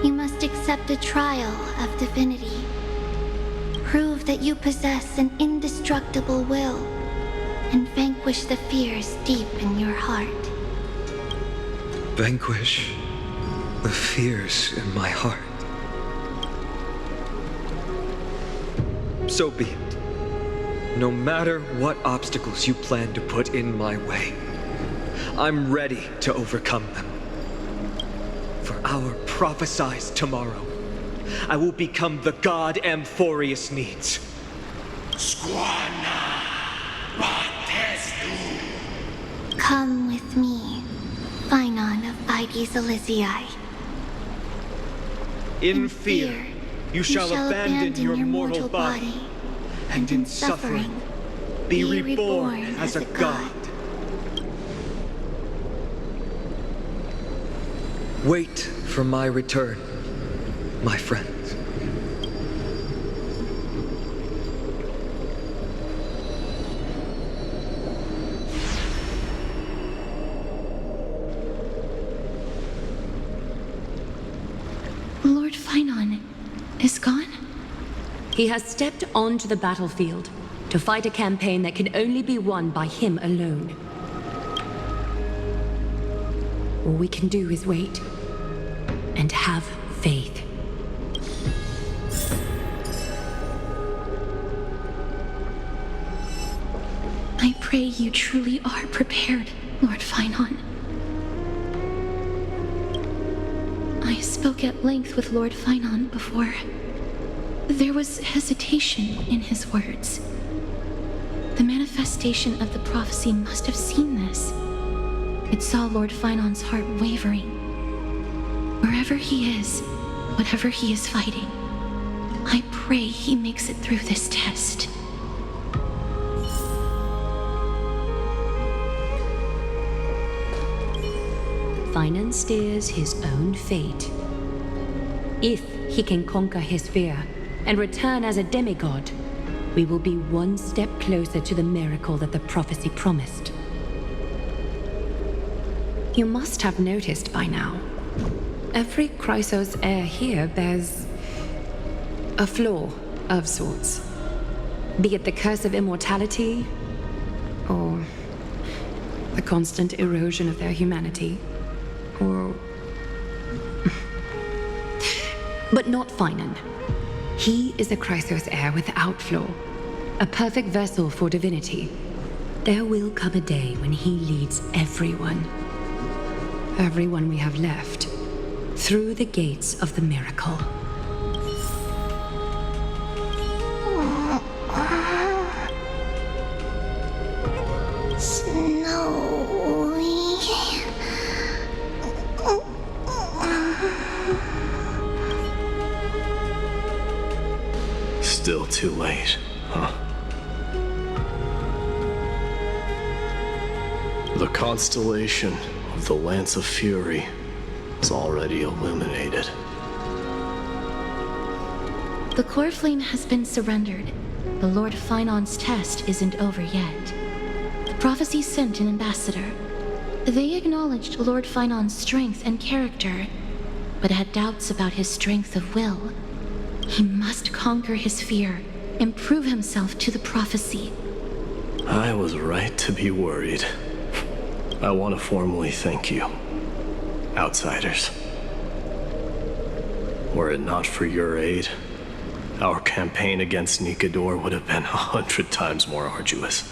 you must accept a trial of divinity. Prove that you possess an indestructible will, and vanquish the fears deep in your heart. Vanquish the fears in my heart. So be it. No matter what obstacles you plan to put in my way, I'm ready to overcome them. For our prophesied tomorrow, I will become the god Amphorius needs. Come with me, Finan of Aegis Elysiae. In fear, you shall abandon your mortal body, and in suffering, be reborn as a god. Wait for my return, my friends. Lord Finan is gone? He has stepped onto the battlefield to fight a campaign that can only be won by him alone. All we can do is wait and have faith. I pray you truly are prepared, Lord Finan. I spoke at length with Lord Finan before. There was hesitation in his words. The manifestation of the prophecy must have seen this. It saw Lord Finan's heart wavering. Wherever he is, whatever he is fighting, I pray he makes it through this test. Finan steers his own fate. If he can conquer his fear and return as a demigod, we will be one step closer to the miracle that the prophecy promised. You must have noticed by now, every Chrysos heir here bears a flaw of sorts. Be it the curse of immortality, or the constant erosion of their humanity, or... But not Finan. He is a Chrysos heir without flaw, a perfect vessel for divinity. There will come a day when he leads everyone we have left, through the gates of the miracle. Still too late, huh? The constellation of the Lance of Fury is already illuminated. The core flame has been surrendered. The Lord Finan's test isn't over yet. The prophecy sent an ambassador. They acknowledged Lord Finan's strength and character, but had doubts about his strength of will. He must conquer his fear and prove himself to the prophecy. I was right to be worried. I want to formally thank you, outsiders. Were it not for your aid, our campaign against Nikador would have been 100 times more arduous.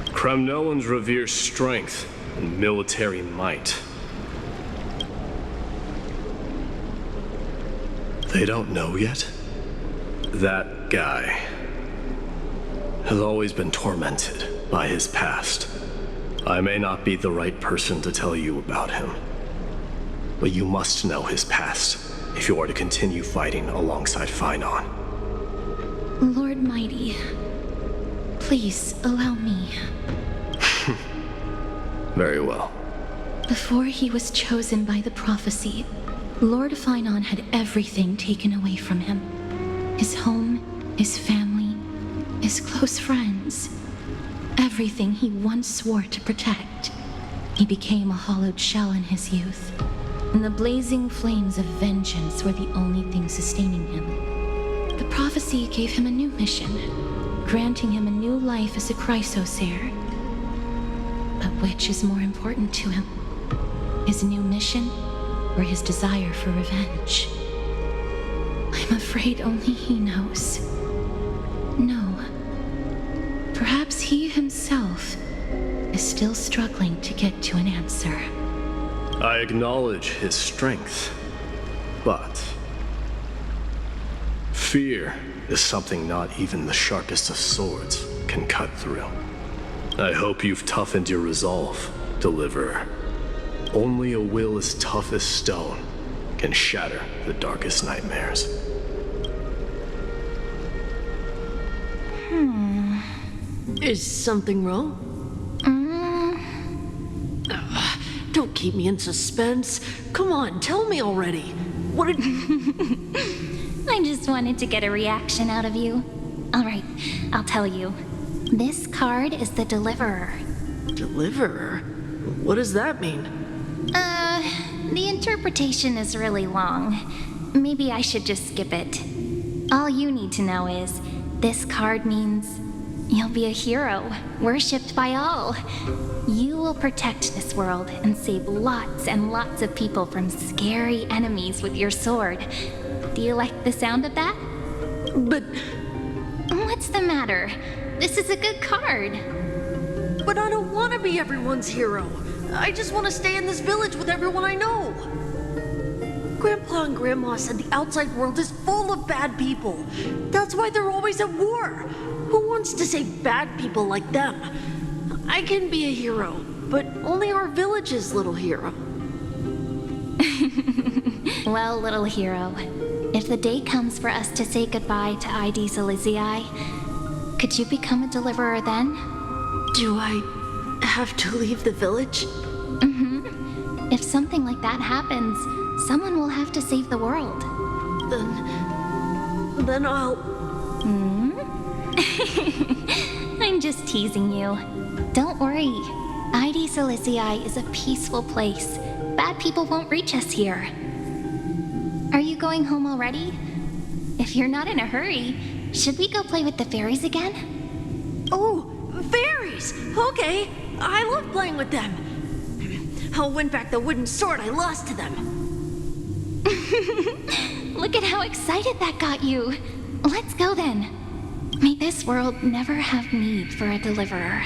Kremnoans revere strength and military might. They don't know yet? That guy has always been tormented by his past. I may not be the right person to tell you about him, but you must know his past if you are to continue fighting alongside Phainon. Lord Mighty, please allow me. Very well. Before he was chosen by the prophecy, Lord Phainon had everything taken away from him. His home, his family, his close friends. Everything he once swore to protect. He became a hollowed shell in his youth, and the blazing flames of vengeance were the only thing sustaining him. The prophecy gave him a new mission, granting him a new life as a Chrysosaur. But which is more important to him? His new mission, or his desire for revenge? I'm afraid only he knows. No. Perhaps he himself is still struggling to get to an answer. I acknowledge his strength, but fear is something not even the sharpest of swords can cut through. I hope you've toughened your resolve, Deliverer. Only a will as tough as stone can shatter the darkest nightmares. Is something wrong? Don't keep me in suspense. Come on, tell me already. What did... I just wanted to get a reaction out of you. Alright, I'll tell you. This card is the Deliverer. Deliverer? What does that mean? The interpretation is really long. Maybe I should just skip it. All you need to know is, this card means you'll be a hero, worshipped by all. You will protect this world and save lots and lots of people from scary enemies with your sword. Do you like the sound of that? But... What's the matter? This is a good card. But I don't want to be everyone's hero. I just want to stay in this village with everyone I know. Grandpa and Grandma said the outside world is full of bad people. That's why they're always at war. Who wants to save bad people like them? I can be a hero, but only our village's little hero. Well, little hero, if the day comes for us to say goodbye to ID Silizii, could you become a deliverer then? Do I have to leave the village? Mm-hmm. If something like that happens, someone will have to save the world. Then I'll... I'm just teasing you. Don't worry. ID Silizii is a peaceful place. Bad people won't reach us here. Are you going home already? If you're not in a hurry, should we go play with the fairies again? Oh, fairies! Okay, I love playing with them. I'll win back the wooden sword I lost to them. Look at how excited that got you. Let's go then. May this world never have need for a deliverer.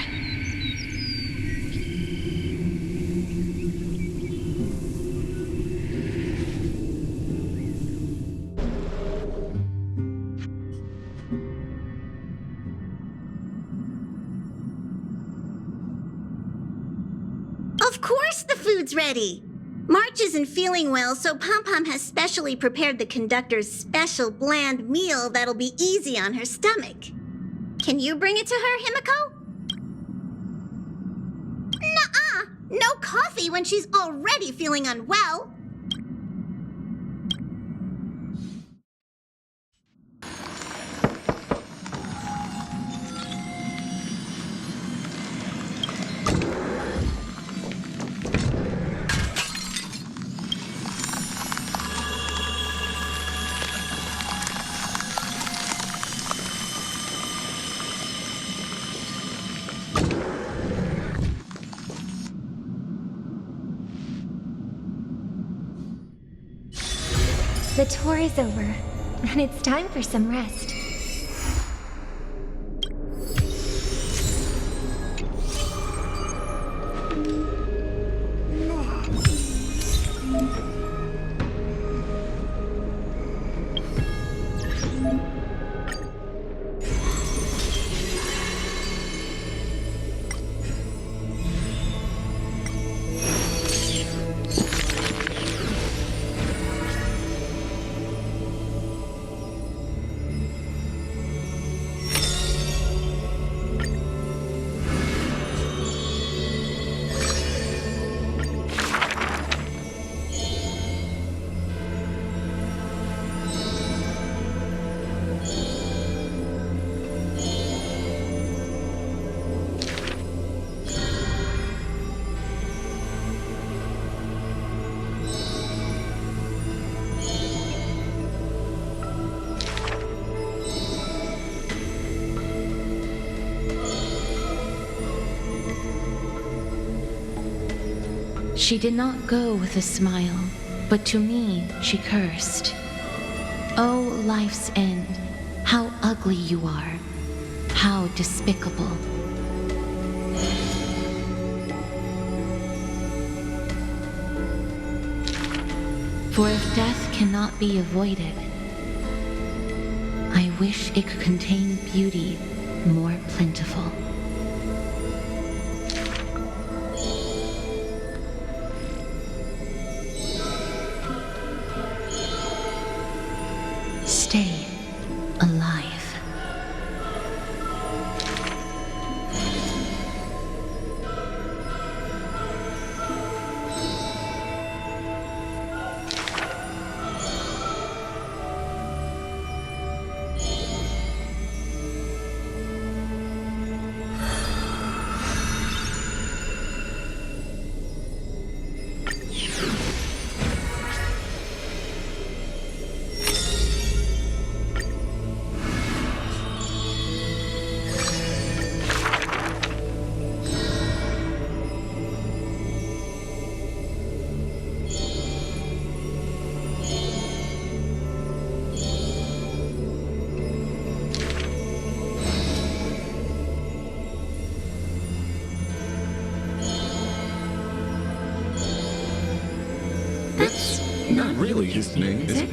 Of course the food's ready! March isn't feeling well, so Pom Pom has specially prepared the conductor's special bland meal that'll be easy on her stomach. Can you bring it to her, Himiko? Nuh-uh! No coffee when she's already feeling unwell! The tour is over, and it's time for some rest. She did not go with a smile, but to me she cursed. Oh, life's end, how ugly you are, how despicable. For if death cannot be avoided, I wish it could contain beauty more plentiful. Stay alive. Not really his name, is it?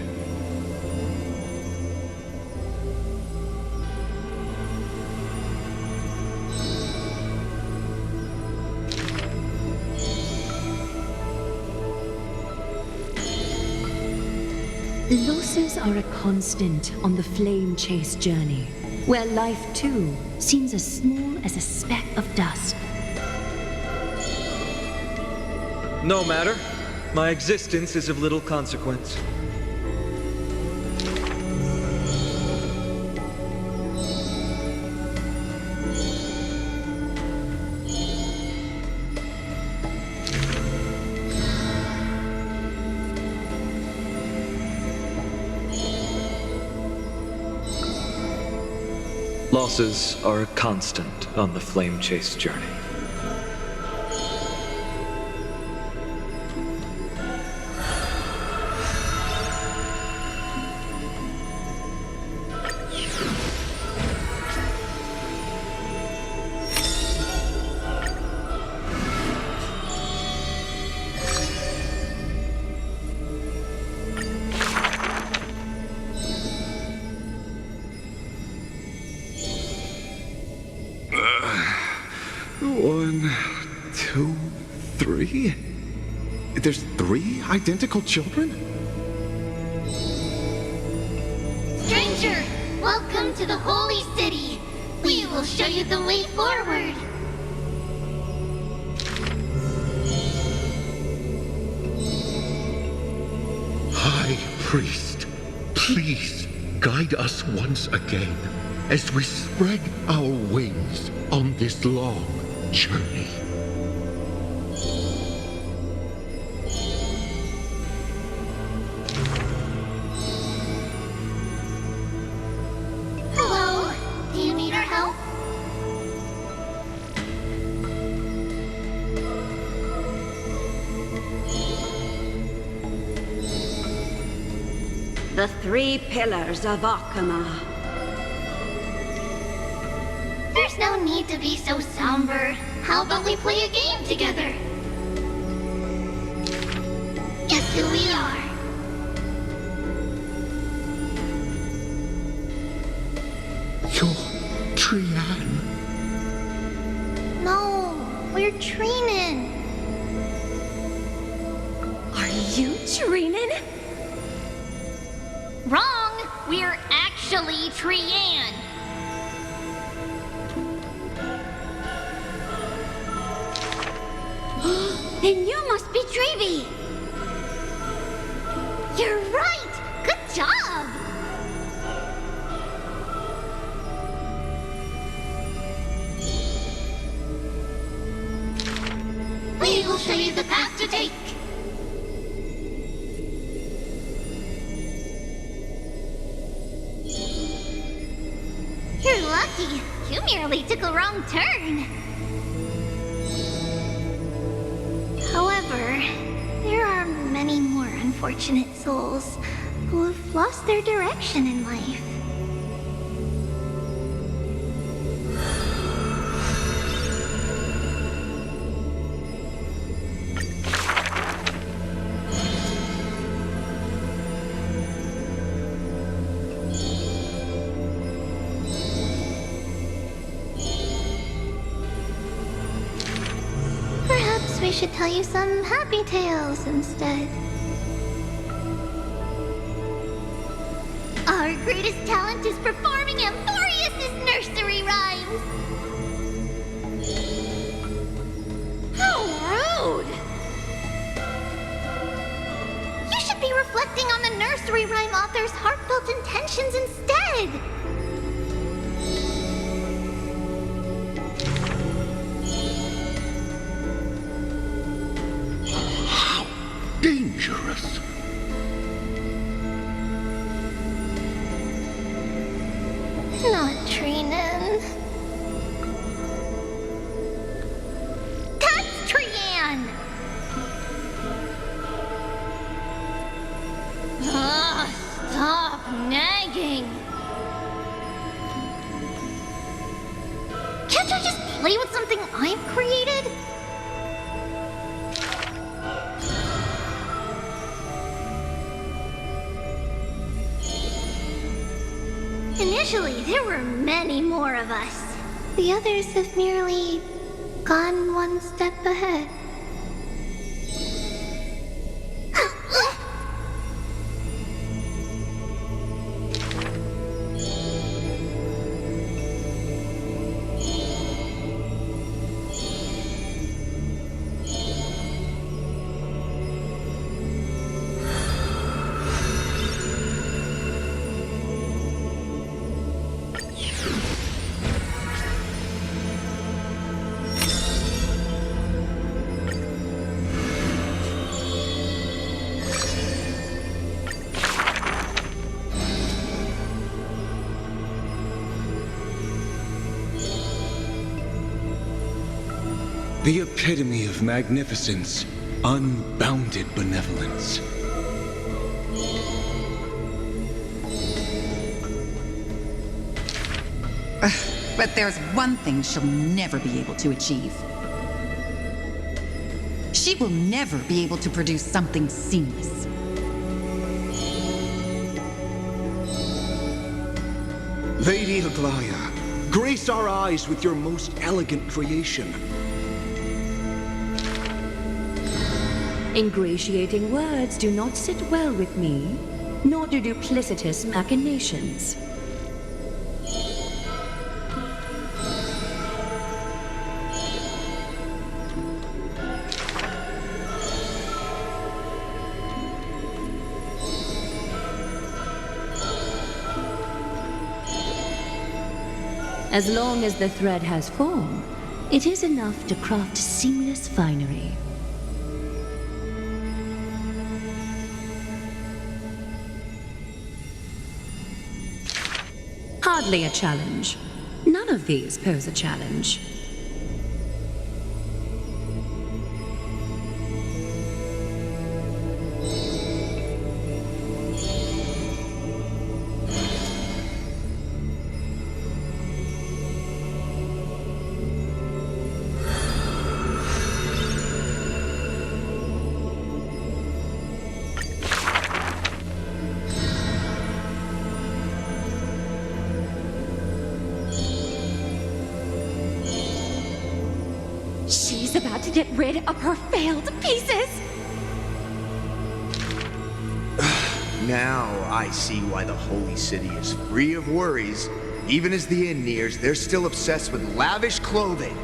Losses are a constant on the flame chase journey, where life too seems as small as a speck of dust. No matter. My existence is of little consequence. Losses are a constant on the flame chase journey. One, two, three? There's 3 identical children? Stranger, welcome to the Holy City. We will show you the way forward. High Priest, please guide us once again as we spread our wings on this long journey. Hello, do you need our help? The 3 pillars of Akama. There's no need to be so somber. How about we play a game together? Guess who we are? You're Trian. No, we're Trinin. Are you Trinin? Wrong! We're actually Trian. Then you must be Treevee. You're right! Good job! We will show you the path to take. You're lucky. You merely took a wrong turn. However, there are many more unfortunate souls who have lost their direction in life. Perhaps we should tell you some happy tales instead. Our greatest talent is performing Amphorius' nursery rhymes. How rude! You should be reflecting on the nursery rhyme author's heartfelt intentions instead. Dangerous. Not Trinin. That's Trian! Stop nagging. Can't you just play with something I've created? Initially, there were many more of us. The others have merely gone one step ahead. The epitome of magnificence, unbounded benevolence. But there's one thing she'll never be able to achieve. She will never be able to produce something seamless. Lady Aglaya, grace our eyes with your most elegant creation. Ingratiating words do not sit well with me, nor do duplicitous machinations. As long as the thread has form, it is enough to craft seamless finery. Hardly a challenge. None of these pose a challenge. She's about to get rid of her failed pieces! Now I see why the Holy City is free of worries. Even as the end nears, they're still obsessed with lavish clothing.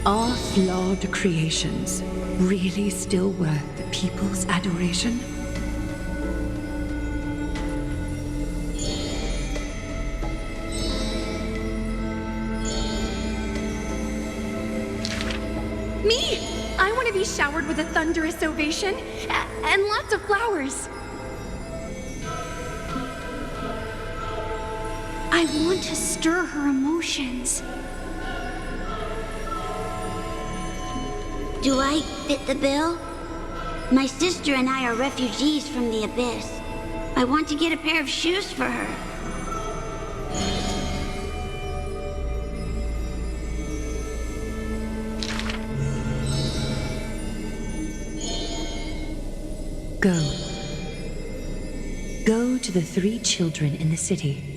Are flawed creations really still worth the people's adoration? Me! I want to be showered with a thunderous ovation and lots of flowers. I want to stir her emotions. Do I fit the bill? My sister and I are refugees from the Abyss. I want to get a pair of shoes for her. Go. Go to the 3 children in the city.